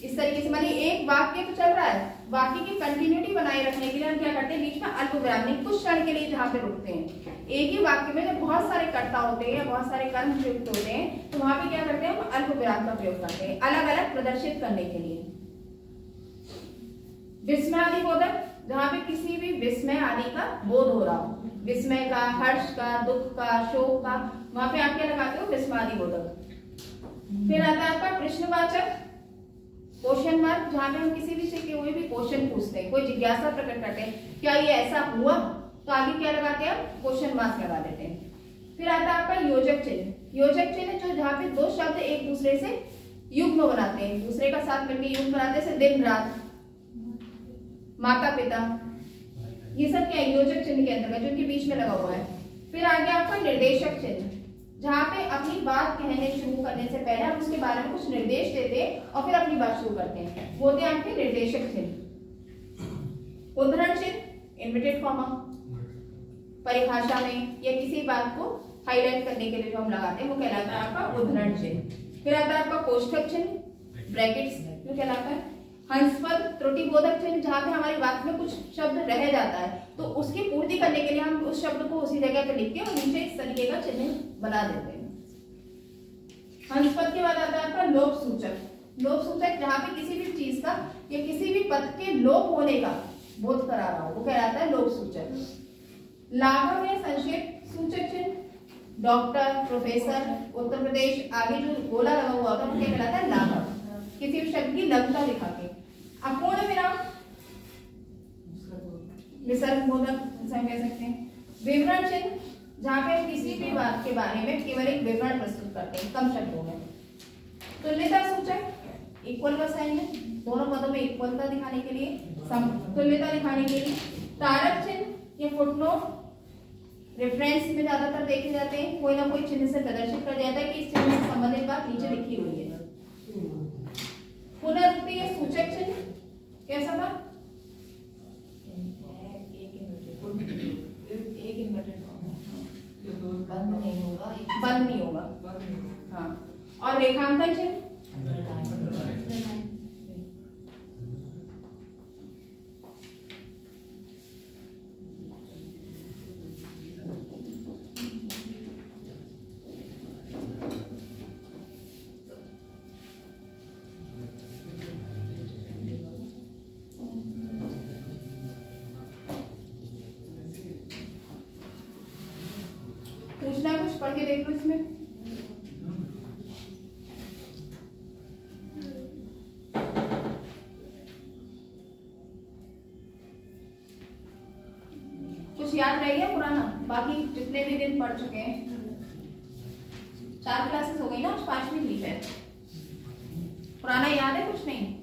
इस तरीके से, मानी एक वाक्य तो चल रहा है, वाक्य की कंटिन्यूटी बनाए रखने के लिए हम क्या करते हैं, बीच में अल्पविराम नहीं, कुछ क्षण के लिए जहाँ पे रुकते हैं। एक ही वाक्य में जब बहुत सारे कर्ता होते हैं या बहुत सारे कर्म प्रयुक्त होते हैं, तो वहां पे क्या करते हैं, हम अल्पविराम का प्रयोग करते हैं, अलग अलग प्रदर्शित करने के लिए। विस्मय आदि बोधक, जहाँ पे किसी भी विस्मय आदि का बोध हो रहा हो, विस्मय का, हर्ष का, दुख का, शोक का, वहां पे आप क्या लगाते हो, विस्मय आदि बोधक। फिर आता है आपका प्रश्नवाचक, क्वेश्चन मार्क, जहाँ पे हम किसी भी से कोई भी क्वेश्चन पूछते हैं, कोई जिज्ञासा प्रकट करते हैं, क्या ये ऐसा हुआ, तो आगे क्या लगाते हैं, क्वेश्चन मार्क लगा देते हैं। फिर आता है आपका योजक चिन्ह, योजक चिन्ह जो जहाँ पे दो शब्द एक दूसरे से युग्म बनाते हैं, दूसरे का साथ मिलकर युग्म बनाते हैं, दिन रात, माता पिता, ये सब क्या है, योजक चिन्ह के अंतर्गत, जो इनके बीच में लगा हुआ है। फिर आगे आपका निर्देशक चिन्ह, जहाँ पे अपनी बात कहने शुरू करने से पहले हम उसके बारे में कुछ निर्देश देते हैं और फिर अपनी बात शुरू करते हैं, वो होते हैं आपके निर्देशक चिन्ह। उद्धरण चिन्ह, इन्वर्टेड कॉमा, परिभाषा में या किसी बात को हाईलाइट करने के लिए जो हम लगाते हैं वो कहलाता है आपका उद्धरण चिन्ह। फिर आता है आपका कोष्ठक चिन्ह, ब्रैकेट्स, जो कहलाता है हंसपद, त्रुटिबोधक चिन्ह, जहाँ पे हमारी बात में कुछ शब्द रह जाता है तो उसकी पूर्ति करने के लिए हम उस शब्द को उसी जगह पे लिख के और नीचे इस तरीके का चिन्ह बना देते हैं। हंसपद के बाद आता है आपका लोप सूचक, लोप सूचक जहाँ पे किसी भी चीज का या किसी भी पद के लोप होने का बोध करा रहा हो, वो कहलाता है लोप सूचक। लाघव या संक्षेप सूचक चिन्ह, डॉक्टर, प्रोफेसर, उत्तर प्रदेश, आगे जो गोला लगा हुआ होता है वो क्या कहलाता है, लाघव, किसी भी शब्द की लघुता दिखा के। अपूर्ण विराम, विसर्ग बोधक ऐसा कह सकते हैं। विवरण चिन्ह, जहाँ पे हम किसी भी बात के बारे में केवल एक विवरण प्रस्तुत करते हैं कम शब्दों में। तुल्यता सूचक, इक्वल का साइन है, दोनों पदों में इक्वलता दिखाने के लिए, समतुल्यता दिखाने के लिए। तारक चिन्ह या फुटनोट, रेफरेंस में ज्यादातर देखे जाते हैं, कोई ना कोई चिन्ह से प्रदर्शित कर जाता है कि इस चिन्ह से संबंधित बात नीचे लिखी हुई है। पुनरुक्ति या सूचक चिन्ह कैसा था, बंद नहीं होगा, हाँ। और रेखांकन चिन्ह, पूछना कुछ पढ़ के देख लो इसमें। कुछ याद रह गया पुराना, बाकी जितने भी दिन पढ़ चुके हैं, 4 क्लासेस हो गई ना, 5वीं लीव है, पुराना याद है कुछ नहीं।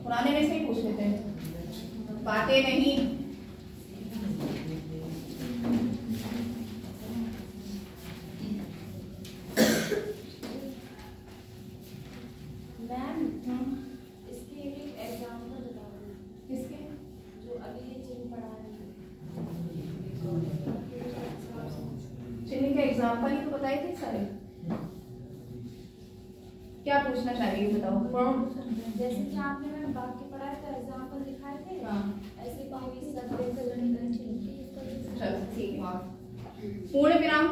पुराने में से ही पूछ लेते हैं, बातें नहीं। मैम इसके एक एग्जांपल बताओ, किसके, जो अभी ये चिन्ह पढ़ा रहे हैं, चिन्ह के एग्जाम्पल ही तो बताए थे सारे, क्या पूछना चाहिए बताओ। जैसे कि आपने मैम वाक्य पढ़ाया था, एग्जांपल दिखाए थे, ऐसे कोई शब्द चलो ठीक है। पूर्ण विराम,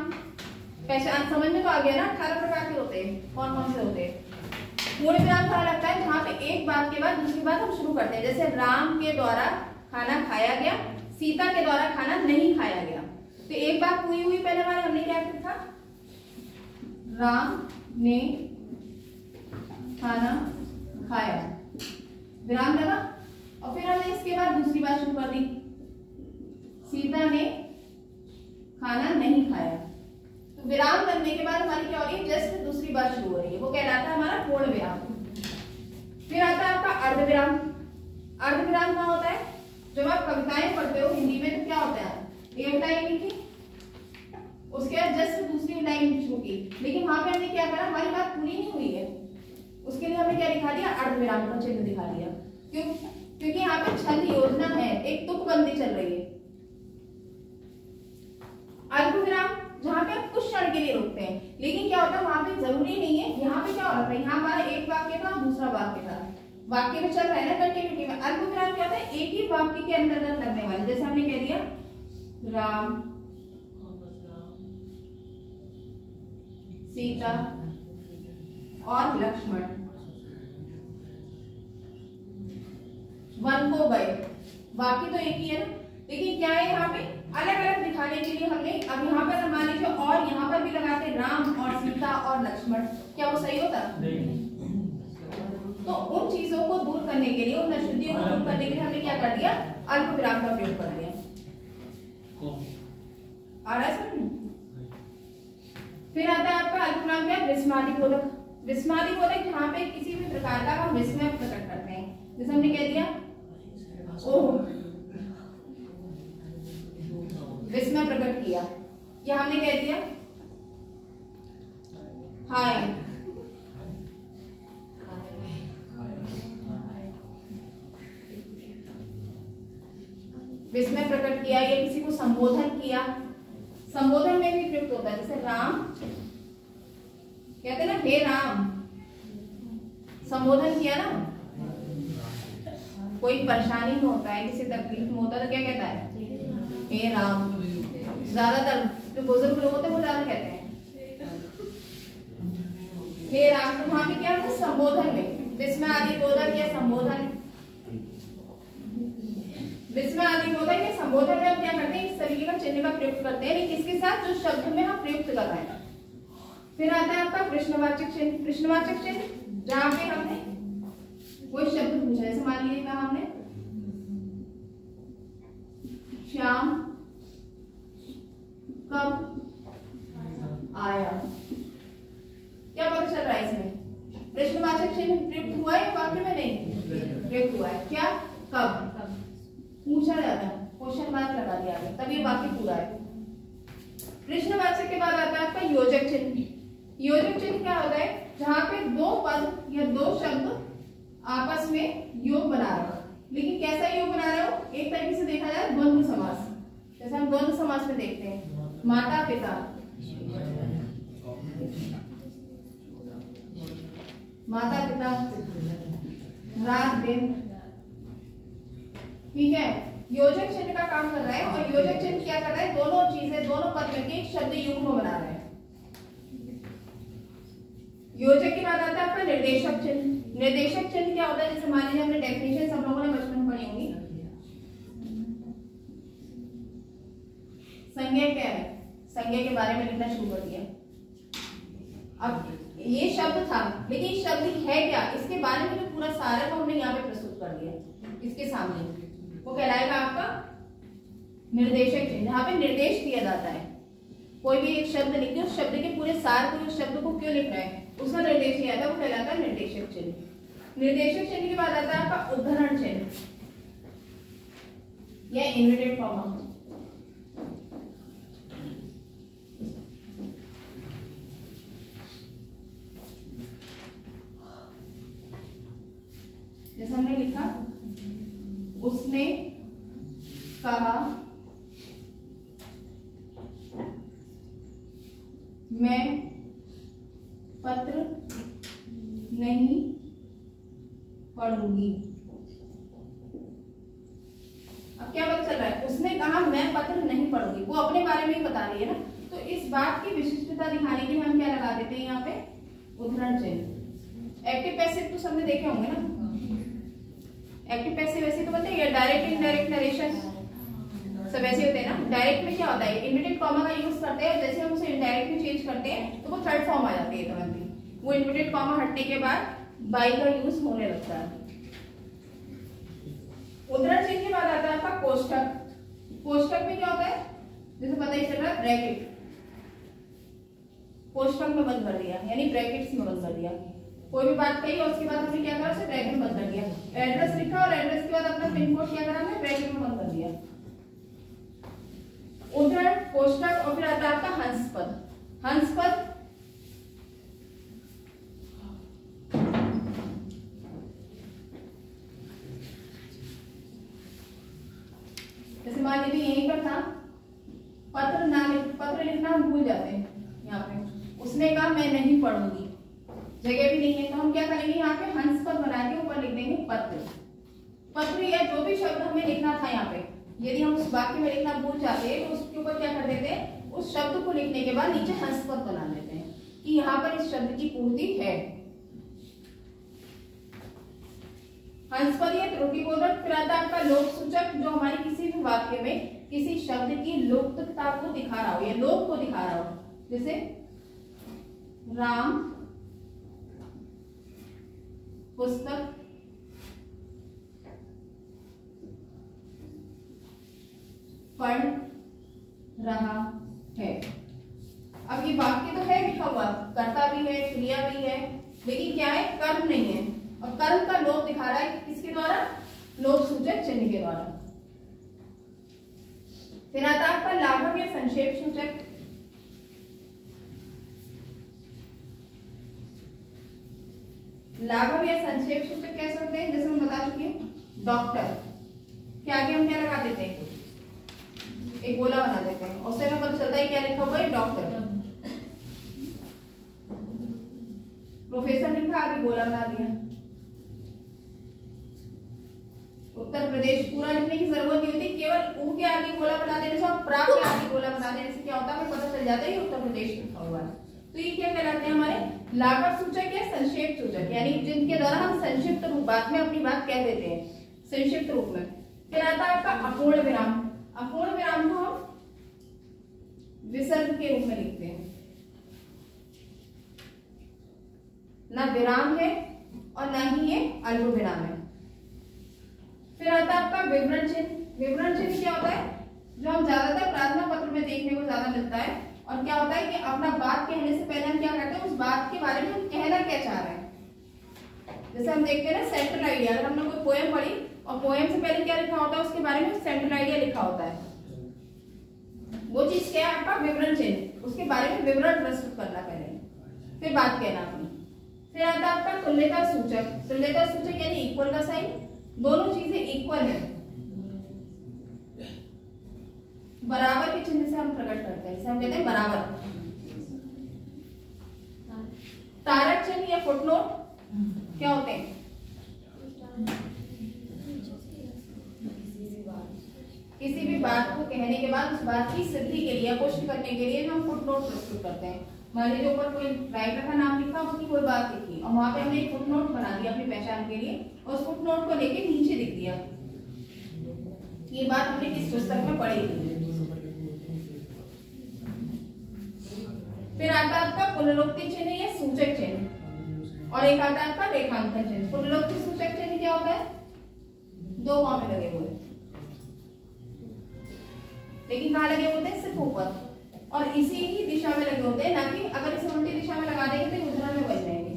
पहचान समझ में तो आ गया ना, 18 प्रकार के होते हैं, कौन कौन से होते हैं। पूर्ण विराम कहा लगता है जहाँ पे एक बात के बाद दूसरी बात हम शुरू करते हैं, जैसे राम के द्वारा खाना खाया गया, सीता के द्वारा खाना नहीं खाया गया, तो एक बात पूरी हुई, पहले बार हमने क्या था, राम ने खाना खाया, विराम लगा। और फिर हमने इसके बाद दूसरी बात शुरू कर दी, सीता ने खाना नहीं खाया। तो विराम करने के बाद हमारी क्या हो रही है, जस्ट दूसरी बात शुरू हो रही है, वो कहलाता है हमारा पूर्ण विराम। फिर आता है आपका अर्धविराम। अर्धविराम कहाँ होता है, जब आप कविताएं पढ़ते हो हिंदी में तो क्या होता है, एक लाइन लिखी, उसके बाद जस्ट दूसरी लाइन शुरू की, लेकिन वहां पे हमने क्या करा, हमारी बात पूरी नहीं हुई है, उसके लिए हमने क्या दिखा दिया, अर्धविराम का चिन्ह दिखा दिया। क्यों, क्योंकि यहाँ पे छंद योजना है, एक तुकबंदी चल रही है। अल्पविराम जहाँ पे आप कुछ क्षण के लिए रुकते हैं, लेकिन क्या होता है वहां पे जरूरी नहीं है, यहाँ पे क्या हो रहा है, यहाँ हमारा एक वाक्य था दूसरा वाक्य था, वाक्य में चल रहा है ना कंटिन्यूटी में। अल्पविराम क्या होता है, एक ही वाक्य के अंतर्गत लगने वाले, जैसे हमने कह दिया राम सीता और लक्ष्मण वन को गए, वाक्य तो एक ही है ना, लेकिन क्या है यहाँ पे अलग अलग दिखाने के लिए हमने, अब यहाँ पर मान लीजिए और यहाँ पर भी लगाते राम और सीता और लक्ष्मण, क्या वो सही होता? तो उन चीजों को दूर करने के लिए, उन अशुद्धियों को दूर करने के लिए हमने क्या कर दिया, अल्प विराम का प्रयोग कर दिया। आ रहा है समझ? फिर आता है आपका अल्प विराम क्या, विस्मादिबोधक। विस्मादिबोधक जहाँ पे किसी भी प्रकार का हम विस्मय प्रकट करते हैं, जैसे हमने कह दिया ओह, विस्मय प्रकट किया, या हमने कह दिया हाय, विस्मय प्रकट किया, या किसी को संबोधन किया। संबोधन में भी प्रयुक्त होता है, जैसे राम कहते हैं ना, हे राम, संबोधन किया ना, कोई परेशानी में होता है, किसी तकलीफ में होता है तो क्या कहता है, हे राम। ज्यादातर जो बुजुर्ग लोग होते हैं वो ज्यादा कहते हैं हे राम। तो वहां पे क्या होता है, संबोधन में विस्मयादिबोधक या संबोधन, विस्मयादिबोधक या संबोधन में हम क्या करते हैं, इस तरीके का चिन्ह का प्रयोग करते हैं, लेकिन किसके साथ, जो शब्द में हम प्रयुक्त कर रहे हैं। फिर आता है आपका प्रश्नवाचक चिन्ह। प्रश्नवाचक चिन्ह जहां पे हमने कोई शब्द पूछा, जैसे मान लीजिए कहा हमने श्याम कब आया, क्या पता चल रहा है इसमें, प्रश्नवाचक चिन्ह प्रयुक्त हुआ है वाक्य में, नहीं प्रयुक्त हुआ है, क्या, कब पूछा जाता है, क्वेश्चन मार्क लगा दिया है, तब ये वाक्य पूरा है। प्रश्नवाचक के बाद आता है आपका योजक चिन्ह। योजक चिन्ह क्या होता है, जहां पे दो पद या दो शब्द आपस में योग बना रहे हो, लेकिन कैसा योग बना रहे हो, एक तरीके से देखा जाए द्वंद्व समास, जैसे हम द्वंद्व समास में देखते हैं, माता पिता, माता पिता, रात दिन, ठीक है। योजक चिन्ह का काम कर रहा है, और योजक चिन्ह क्या कर रहा है, दोनों चीजें, दोनों पद मिलकर एक शब्द युग्म बना रहे हैं। योजक के बाद आता है आपका निर्देशक चिन्ह। निर्देशक चिन्ह क्या होता है, जैसे मान लीजिए हमने डेफिनेशन सब लोगों ने बचपन में पढ़ी होंगी, संज्ञा क्या है, संज्ञा के बारे में लिखना शुरू कर दिया। अब ये शब्द था, लेकिन शब्द है क्या, इसके बारे में जो पूरा सारा को हमने यहाँ पे प्रस्तुत कर दिया इसके सामने, वो कहलाएगा आपका निर्देशक चिन्ह, जहाँ पे निर्देश दिया जाता है। कोई भी एक शब्द लिख के उस शब्द के पूरे सार को, उस शब्द को क्यों लिख रहे हैं, उसका निर्देश दिया था, वो कहलाता है निर्देशक चिन्ह। निर्देशक चिन्ह के बाद आता है आपका उद्धरण चिन्ह या इन्वर्टेड कॉमा। जैसे हमने लिखा, उसने कहा मैं पत्र नहीं पढ़ूंगी। अब क्या पता चल रहा है, उसने कहा मैं पत्र नहीं पढ़ूंगी, वो अपने बारे में ही बता रही है ना, तो इस बात की विशिष्टता दिखाने के लिए हम क्या लगा देते हैं यहाँ पे, उद्धरण चिन्ह। एक्टिव पैसिव तो सबने देखे होंगे ना, एक्टिव पैसिव वैसे तो बताइए, डायरेक्ट इनडायरेक्ट नरेशन सब ऐसे होते हैं ना। डायरेक्ट में क्या होता है, इन्वर्टेड कॉमा का यूज करते हैं, जैसे हम उसे इनडायरेक्ट में चेंज करते हैं तो वो थर्ड फॉर्म आ जाती है तुरंत ही। वो इन्वर्टेड कॉमा हटने के बाद बाई का यूज होने लगता है। उद्धरण चिन्ह के बाद आता है आपका कोष्ठक। कोष्ठक में क्या होता है, जैसे पता ही चल रहा है ब्रैकेट, कोष्ठक में बंद कर दिया, यानी ब्रैकेट्स में बंद कर दिया। कोई भी बात कही और उसके बाद हमने क्या करा, उसे ब्रैकेट में बंद कर दिया। एड्रेस लिखा और एड्रेस के बाद अपना पिन कोड क्या करा, हमने ब्रैकेट में बंद कर दिया। उद्धरण, कोष्ठक और फिर आता है आपका हंसपद। हंसपद जैसे मान लीजिए यहीं पर था, पत्र लिखना हम भूल जाते हैं। यहाँ पे उसने कहा मैं नहीं पढ़ूंगी, जगह भी नहीं है, तो हम क्या करेंगे, यहाँ पे हंसपद बना के ऊपर लिख देंगे पत्र। पत्र या जो भी शब्द हमें लिखना था यहाँ पे, यदि हम उस वाक्य में लिखना भूल जाते हैं तो उसके ऊपर क्या कर देते हैं, उस शब्द को लिखने के बाद नीचे हंसपद बना देते हैं कि यहाँ पर इस शब्द की पूर्ति है। हंसपद या त्रुटिबोधक। फिर आता है आपका लोक सूचक, जो हमारी किसी भी वाक्य में किसी शब्द की लुप्तता को दिखा रहा हो या लोप को दिखा रहा हो, जैसे राम पुस्तक पढ़ रहा है। अब ये वाक्य तो है लिखा हुआ, कर्ता भी है, क्रिया भी है, लेकिन क्या है, कर्म नहीं है, और कर्म का लोप दिखा रहा है किसके द्वारा, लोप सूचक चिन्ह के द्वारा। फिर आता है आपका लाघव या संक्षेप सूचक। लाघव या संक्षेप सूचक कैसे होते हैं, जैसे हम बता चुके हैं, डॉक्टर के आगे हम क्या लगा देते हैं, एक गोला बना देते हैं, उससे हमें पता चलता है क्या लिखा हुआ है, डॉक्टर। प्रोफेसर लिखा, आगे गोला बना दिया। उत्तर प्रदेश पूरा लिखने की जरूरत नहीं होती, केवल ऊ के आगे गोला बना देने से और प्रा के आगे गोला बना देने से क्या होता है, हमें पता चल जाता है कि उत्तर प्रदेश लिखा हुआ है। तो ये क्या कहलाते हैं हमारे लाघव सूचक या संक्षेप सूचक, यानी जिनके द्वारा हम संक्षिप्त रूप बाद में अपनी बात कह देते हैं संक्षिप्त रूप में। फिर आता है आपका अपूर्ण विराम। अपूर्ण विराम को हम विसर्ग के रूप में लिखते हैं, ना विराम है और ना ही ये अल्प विराम है। फिर आता है आपका विवरण चिन्ह। विवरण चिन्ह क्या होता है, जो हम ज्यादातर प्रार्थना पत्र में देखने को ज्यादा मिलता है, और क्या होता है कि अपना बात कहने से पहले हम क्या करते हैं, उस बात के बारे में हम कहना क्या चाह रहे हैं। जैसे हम देखते हैं ना सेंट्रल आइडिया, अगर हमने कोई पोएम पढ़ी और पोएम से पहले क्या लिखा होता है, उसके बारे में सेंट्रल आइडिया लिखा होता है, वो चीज क्या है आपका विवरण चिन्ह, उसके बारे में विवरण प्रस्तुत करना पहले, फिर बात कहना अपनी। फिर आता है आपका तुल्यता सूचक। तुल्यता सूचक यानी इक्वल का साइन, दोनों चीजें इक्वल है, बराबर के चिन्ह से हम प्रकट करते हैं, जिसे हम कहते हैं बराबर। तारक चिन्ह या फुटनोट क्या होते हैं, किसी भी बात को कहने के बाद उस बात की सिद्धि के लिए, पुष्टि करने के लिए जो हम फुटनोट प्रस्तुत करते हैं। मान लीजिए ऊपर कोई राइटर का नाम लिखा, उसकी कोई बात लिखी और वहां पे हमने एक फुटनोट बना दिया अपनी पहचान के लिए, और उस फुटनोट को लेके नीचे लिख दिया ये बात हमने किस पुस्तक में पढ़ी थी। फिर आता है आपका पुनरुक्ति चिन्ह या सूचक चिन्ह, और एक आता है आपका रेखांकन चिन्ह। पुनरुक्ति सूचक चिन्ह क्या होता है, दो वहां पे लगे हुए, लेकिन कहाँ लगे होते हैं, सिर्फ ऊपर, और इसी ही दिशा में लगे होते हैं, ना कि अगर इसे उल्टी दिशा में लगा देंगे तो उद्धरण में बन जाएंगे।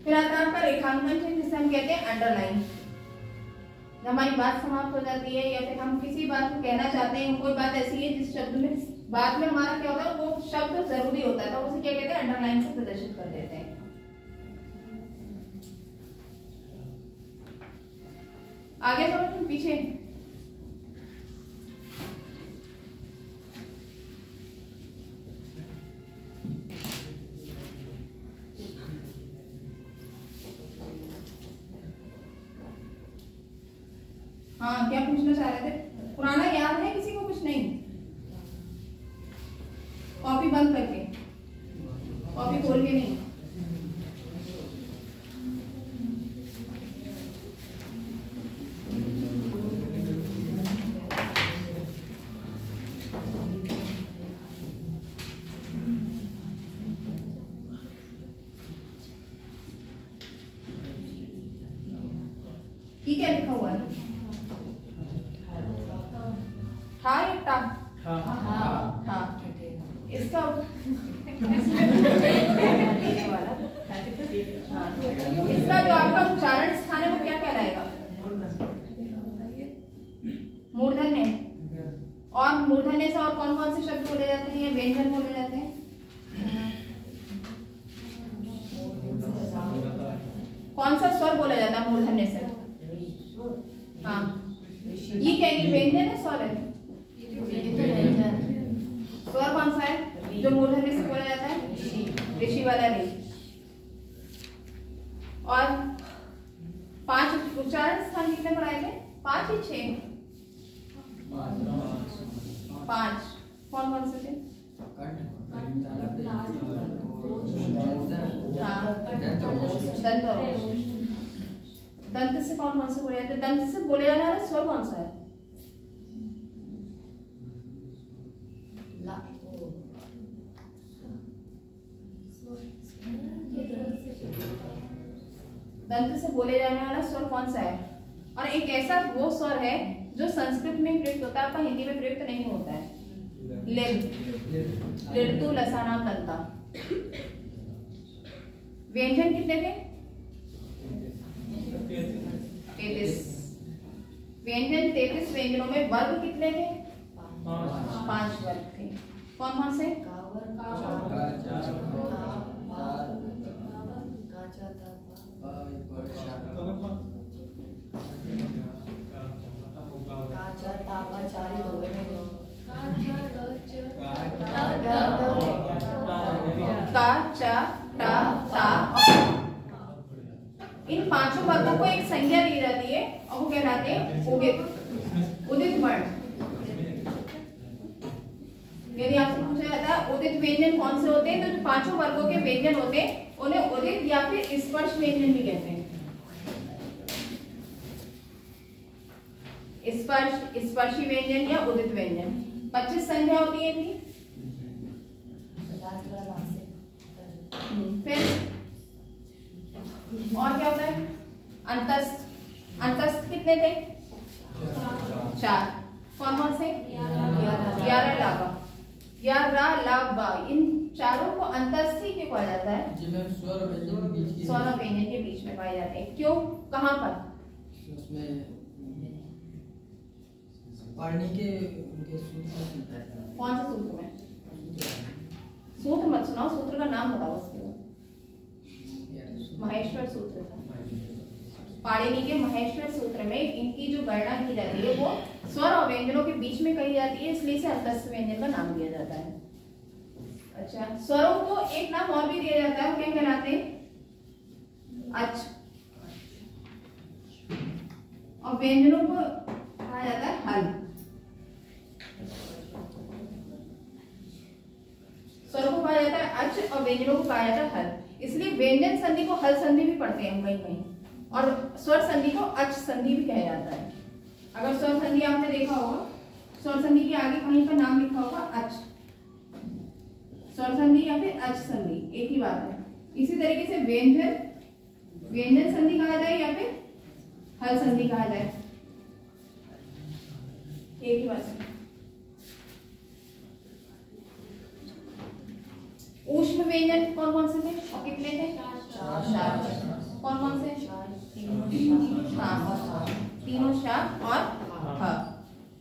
फिर आता है आपका रेखांकन चिन्ह, जिसे हम कहते हैं अंडरलाइन। जब हमारी बात समाप्त हो जाती है या फिर हम किसी बात को कहना चाहते हैं, कोई बात ऐसी है जिस शब्द में बाद में हमारा क्या होता है, वो शब्द जरूरी होता है, तो उसे क्या कहते हैं, अंडरलाइन से प्रदर्शित कर देते हैं। आगे थोड़ा पीछे, हाँ क्या पूछना चाह रहे थे, पुराना याद है किसी को, कुछ नहीं, कॉपी बंद करके, कॉपी खोल के नहीं। क्या लिखा हुआ है? ठा या टा? हाँ। इसका इसका जो आपका उच्चारण स्थान है वो क्या कहलाएगा? मूर्धन्य। और मूर्धन्य से और कौन कौन से शब्द बोले जाते हैं या व्यंजन बोले जाते हैं? कौन सा स्वर बोला जाता है मूर्धन्य से? हाँ, ये क्या है? व्यंजन है स्वर है? स्वर कौन सा है जो मूर्धन्य से बोला जाता है? ऋषि वाला ऋ। और 5 उच्चारण स्थान कितने पढ़ाए गए? 5 या 6? 5। कौन कौन से थे? दंत से कौन कौन से बोले जाते हैं? दंत से बोले जाने वाला स्वर कौन सा है? दंत से बोले जाने वाला स्वर कौन सा है? और एक ऐसा वो स्वर है जो संस्कृत में प्रयुक्त होता है, आपका हिंदी में प्रयुक्त नहीं होता है। लिर्तु लसानाम दंता। व्यंजन कितने थे? 33। व्यंजन 33 व्यंजनों में वर्ग कितने थे? 5 वर्ग थे। कौन कौन से? का, चा, टा, ता। इन 5 वर्गों को एक संज्ञा दी जाती है और वो कहलाते हैं उदित। उदित वर्ण। यदि आपसे पूछा जाता है उदित व्यंजन कौन से होते हैं, तो जो 5 वर्गों के व्यंजन होते हैं उन्हें उदित या फिर स्पर्श व्यंजन भी कहते हैं। स्पर्शी व्यंजन या उदित व्यंजन। 25 संख्या होती है इनकी। फिर और क्या होता है? अंतस्थ। अंतस्थ कितने थे? 4। कौन कौन से? 11 लाभा। 11 लाभा। इन चारों को अंतस्थ ही क्यों कहा जाता है? स्वर और व्यंजन के बीच में पाए जाते हैं। क्यों? कहाँ पर? उसमें पढ़ने के उनके सूत्र मिलता है। कौन से सूत्र में? सूत्र मत सुनाओ, सूत्र का नाम बताओ उसके बाद। महेश्वर सूत्र था। पाणिनि के महेश्वर सूत्र में इनकी जो गणना की जाती है वो स्वर और व्यंजनों के बीच में कही जाती है, इसलिए इसे अंतस्थ व्यंजन का नाम दिया जाता है। अच्छा, स्वरों को एक नाम और भी दिया जाता है, वो क्या कहलाते हैं? अच। और व्यंजनों को कहा जाता है हल। स्वरों को कहा जाता है अच और व्यंजनों को कहा जाता है हल। इसलिए व्यंजन संधि को हल संधि भी पढ़ते हैं कहीं कहीं, और स्वर संधि को अच संधि भी कहा जाता है। अगर स्वर संधि आपने देखा होगा, स्वर संधि के आगे कहीं पर नाम लिखा होगा अच। स्वर संधि या फिर अच संधि एक ही बात है। इसी तरीके से व्यंजन संधि कहा जाए या फिर हल संधि कहा जाए, एक ही बात है। ऊष्म व्यंजन कौन कौन से थे और कितने थे? 4। कौन कौन से? तीनों शाप और ह।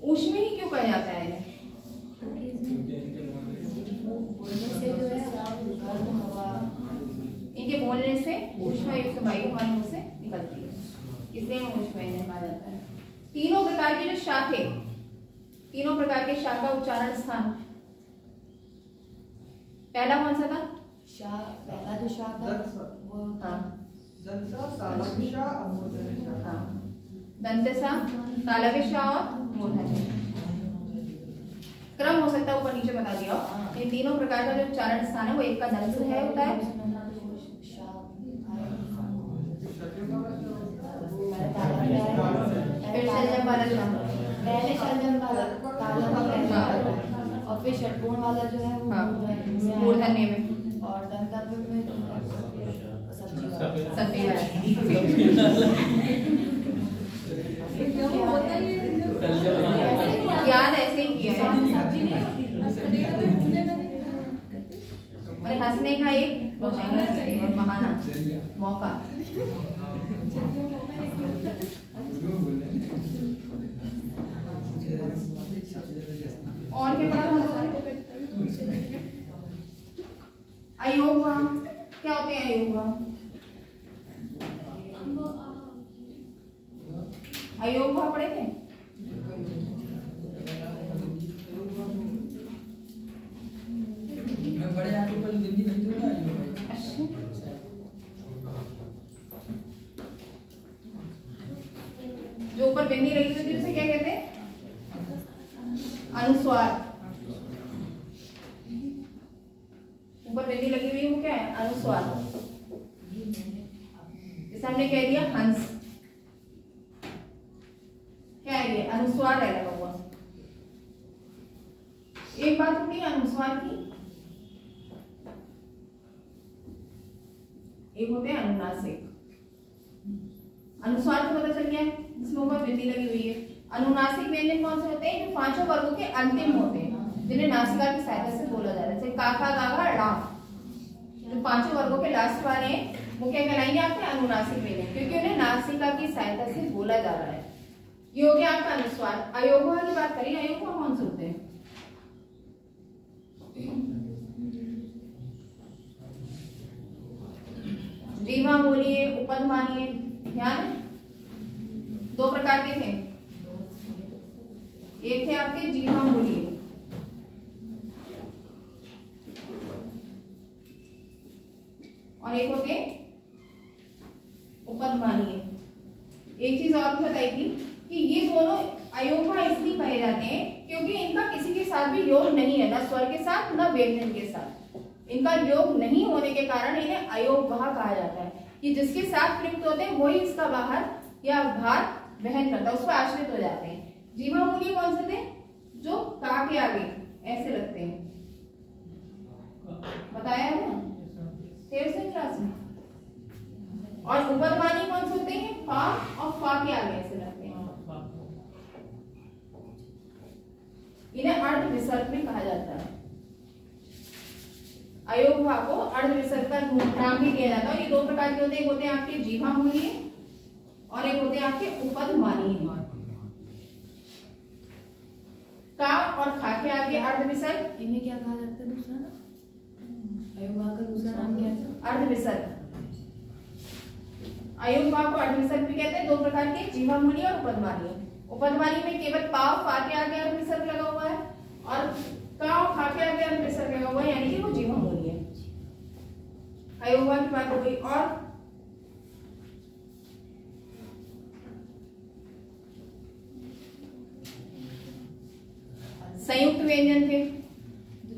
ऊष्म ही क्यों कहा जाता है? इनके बोलने से ऊष्मा युक्त वायु हमारे मुंह से निकलती है, इसलिए ऊष्म व्यंजन कहा जाता है। तीनों प्रकार के जो शाख है, तीनों प्रकार के शाख का उच्चारण स्थान पहला कौन सा था? पहला जो शाह था वो दंतसा, तालव्य और मूर्धन्य। क्रम हो सकता है ऊपर नीचे बता दिया। इन तीनों प्रकार का जो उच्चारण स्थान है वो एक का दंत है होता है। पहले शलजम वाला और फिर षटकोण वाला जो है वो मूर्धन्य में, और दंतात्व में सफेद। याद ऐसे ही किया है। और हंसने का एक और बहाना मौका। और क्या पढ़ा हम लोगों ने? अयोगवा क्या होते हैं? अयोगवा अयोगवा पढ़े थे? मैं बड़े आर्टिकल हिंदी नहीं तो ना जो ऊपर बिंदी लगी होती है उसे क्या कहते हैं? अनुस्वार। ऊपर बिंदी लगी हुई है वो क्या है? अनुस्वार। जैसे हमने कह दिया हंस, क्या है ये? अनुस्वार है लगा हुआ। एक बात होती है अनुस्वार की, एक होते हैं अनुनासिक। अनुस्वार को पता चल गया जिसमें ऊपर बिंदी लगी हुई है। अनुनासिक व्यंजन कौन से होते हैं? जो पांचों वर्गों के अंतिम होते हैं, जिन्हें नासिका की सहायता से बोला जा रहा है। जैसे काका गागा ड़ा, जो पांचों वर्गों के लास्ट वाले हैं वो क्या कहलाएंगे आपके? अनुनासिक व्यंजन, क्योंकि उन्हें नासिका की सहायता से बोला जा रहा है। ये हो गया आपका अनुस्वार। अयोगवा की बात करें, अयोगवा कौन से होते हैं? जीवा बोलिए, उपद मानिए, ध्यान। दो प्रकार के थे, एक थे आपके जीवा बोलिए, और एक होते उपद मानिए। एक चीज और बताई थी कि ये दोनों अयोगवा इसलिए कहे जाते हैं क्योंकि इनका किसी के साथ भी योग नहीं है, ना स्वर के साथ ना व्यंजन के साथ। इनका योग नहीं होने के कारण इन्हें अयोगवा कहा जाता है कि जिसके साथ प्रयुक्त होते हैं वही इसका बाहर या भार वहन करता है, उस पर आश्रित हो जाते हैं। जीवा मूल्य कौन से थे? जो का के आगे ऐसे लगते हैं, बताया है ना 13वीं क्लास में। और उपदमानी कौन से होते हैं? फा और फा के आगे ऐसे लगते हैं। इन्हें अर्ध विसर्ग में कहा जाता है। अयोगवा को अर्ध विसर्ग का नाम भी दिया जाता है। ये दो प्रकार के होते हैं, एक होते हैं आपके जीवा मूल्य और एक होते हैं आपके उपदमानी। का और खा के आगे अर्ध विसर्ग। इन्हें क्या कहा जाता है दूसरा ना? अयोगवा का दूसरा नाम क्या है? अर्ध विसर्ग। अयोगवा को अर्ध विसर्ग भी कहते हैं। दो प्रकार के, जीवा मूल्य और उपदमानी। उपदमानी में केवल पाव फा के आगे अर्ध विसर्ग लगा हुआ है और का और खा के आगे अर्ध विसर्ग लगा हुआ है, यानी कि वो जीवा मूल्य है। अयोगवा की बात हो गई। और संयुक्त व्यंजन थे,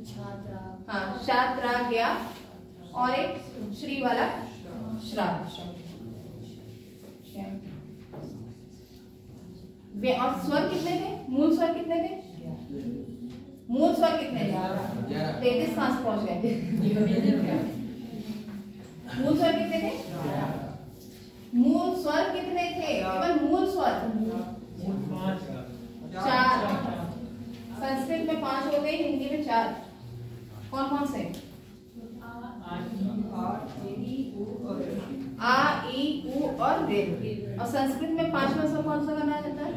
छात्रा, हाँ, छात्रा गया और एक श्री वाला श्राप। और स्वर कितने थे? मूल स्वर कितने थे? मूल स्वर कितने थे? 33 कहां से पहुंच गए? मूल स्वर कितने थे? मूल स्वर कितने थे? केवल मूल स्वर 4। संस्कृत में 5 होते हैं, हिंदी में 4। कौन कौन से? आ, ई, उ और रे। और संस्कृत में 5वां स्वर कौन सा माना जाता है?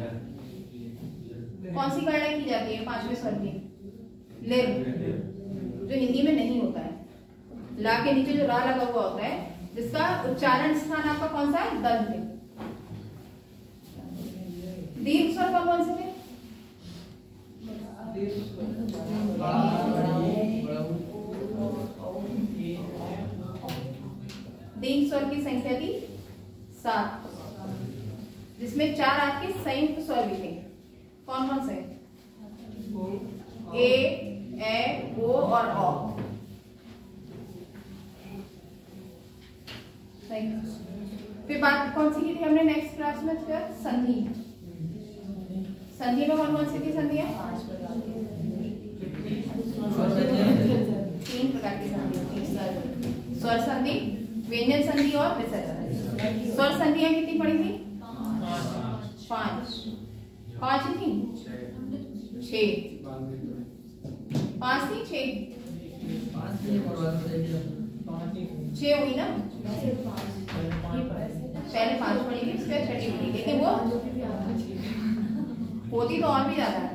कौन सी गणना की जाती है 5वें स्वर की? ले, जो हिंदी में नहीं होता है। ला के नीचे जो रा लगा हुआ होता है, जिसका उच्चारण स्थान आपका कौन सा है? दंत है। दीर्घ स्वर कौन कौन से थे? दीर्घ स्वर की संख्या थी 7, जिसमें 4 आपके संयुक्त स्वर भी थे। कौन कौन से? ए, ओ और औ। फिर बात कौन सी की थी हमने नेक्स्ट क्लास में? फिर संधि। संधि में कौन कौन सी थी संधियां? 3 प्रकार की संधि होती है। स्वर संधि, व्यंजन संधि और विसर्ग संधि। स्वर संधियां कितनी पड़ी थी? 5 ही थी। 6 5 थी 6 5 नहीं करवा सकते 6 हुई ना, पहले 5 पढ़ेगी उसके बाद 6 पढ़ेगी, लेकिन वो होती तो और भी ज्यादा है।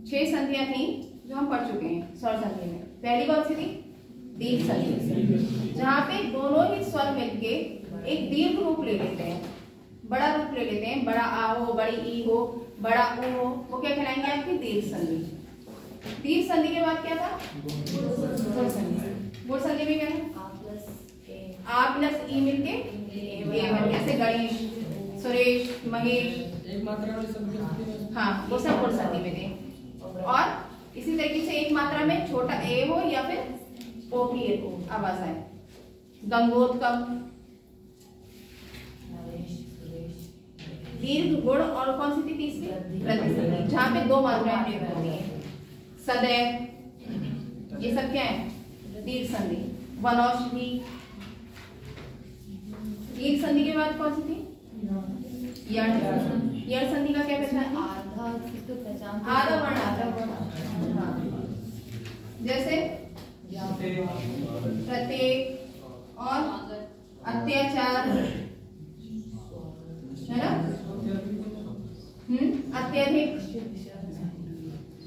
6 संधियां थी जो हम पढ़ चुके हैं स्वर संधि में। पहली कौन सी थी? दीर्घ संधि, जहाँ पे दोनों ही स्वर मिलके एक दीर्घ रूप ले लेते हैं, बड़ा रूप ले लेते हैं, बड़ा आ हो, बड़ी ई हो, बड़ा ऊ हो, वो क्या कहलाएंगे आपकी दीर्घ संधि। दीर्घ संधि के बाद क्या था? गुण संधि। गुण संधि में क्या है? आ प्लस ई मिलके ए बन गया, जैसे गणेश, सुरेश, महेश, एक मात्रा वाले शब्द हाँ वो सब गुण संधि में थे। और इसी तरीके से एक मात्रा में छोटा ए हो या फिर ओ की आवाज आए। गंगोत्कम, दीर्घ गुण, और कौन सी थी तीसरी? प्रतिसंधि, जहाँ पे 2 मात्राएं प्रयुक्त होती हैं। सदैव, ये सब क्या है? दीर्घ संधि। वनौषधि। दीर्घ संधि के बाद कौन सी थी? यण। यण संधि का क्या पहचान है? आधा वर्ण, आधा वर्ण। हाँ। जैसे प्रत्येक और अत्याचार, है ना? अत्यधिक,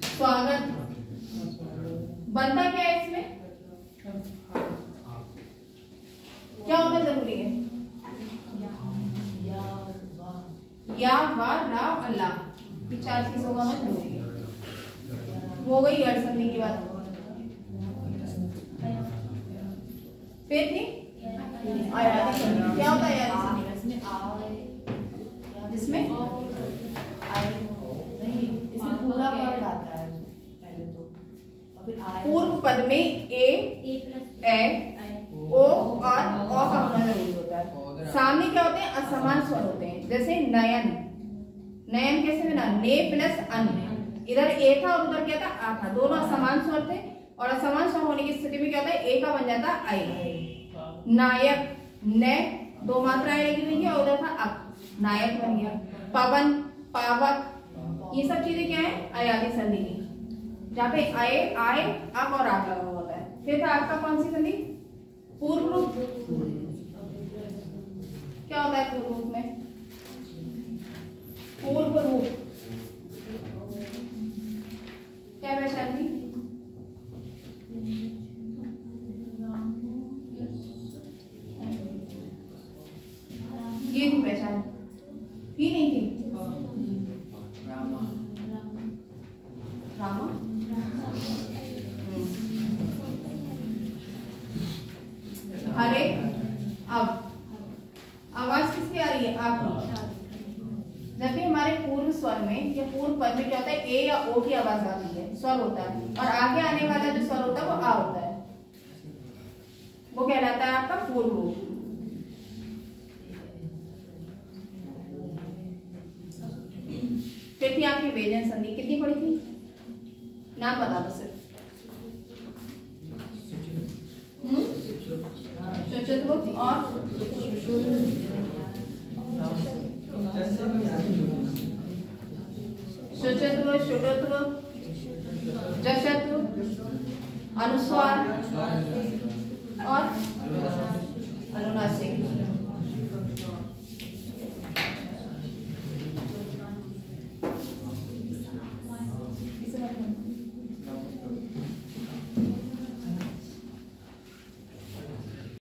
स्वागत। बनता क्या है इसमें? क्या होना जरूरी है? या, वा, रा, अल्लाह, ये 4 चीज होगा ना जरूरी है। हो गई यण संधि की बात। फिर थी आयादी संधि। क्या होता है आयादी संधि? जिसमें पूरा वर्ड आता है पहले तो, पूर्व पद में ए, ओ और अ का होना जरूरी होता है। सामने क्या होते हैं? असमान स्वर होते हैं। जैसे नयन, नयन कैसे बना? ने प्लस अन, इधर ए था और उधर क्या था? आ था, दोनों असमान स्वर थे, और असमान स्वर होने की स्थिति में क्या होता है? ए का बन जाता आई। नायक, ने 2 मात्राएं लगी हुई है और उधर था अक, नायक बन गया। पवन, पावक, ये सब चीजें क्या है? अयादी संधि की, जहाँ पे आए, आए, अक और आक लगा होता है। फिर था आपका कौन सी संधि? पूर्व रूप। क्या होता है पूर्व रूप में? पूर्व रूप क्या पहचान थी? ये थी पहचान, ही नहीं थी? रामा, हरे। अब आवाज किसकी आ रही है? आपकी। जब भी हमारे पूर्व स्वर में या पूर्व पद में क्या होता है? ए या ओ की आवाज आती है, स्वर होता है, और आगे आने वाला जो स्वर होता है वो आ होता है, वो कहलाता है आपका पूर्व रूप। फिर थी आपकी व्यंजन संधि। कितनी पड़ी थी? नाम बता दो सिर्फ। चतुर्थ और सुचतुर, शुटुतुर, जशतुर, अनुस्वार और अनुनासिक।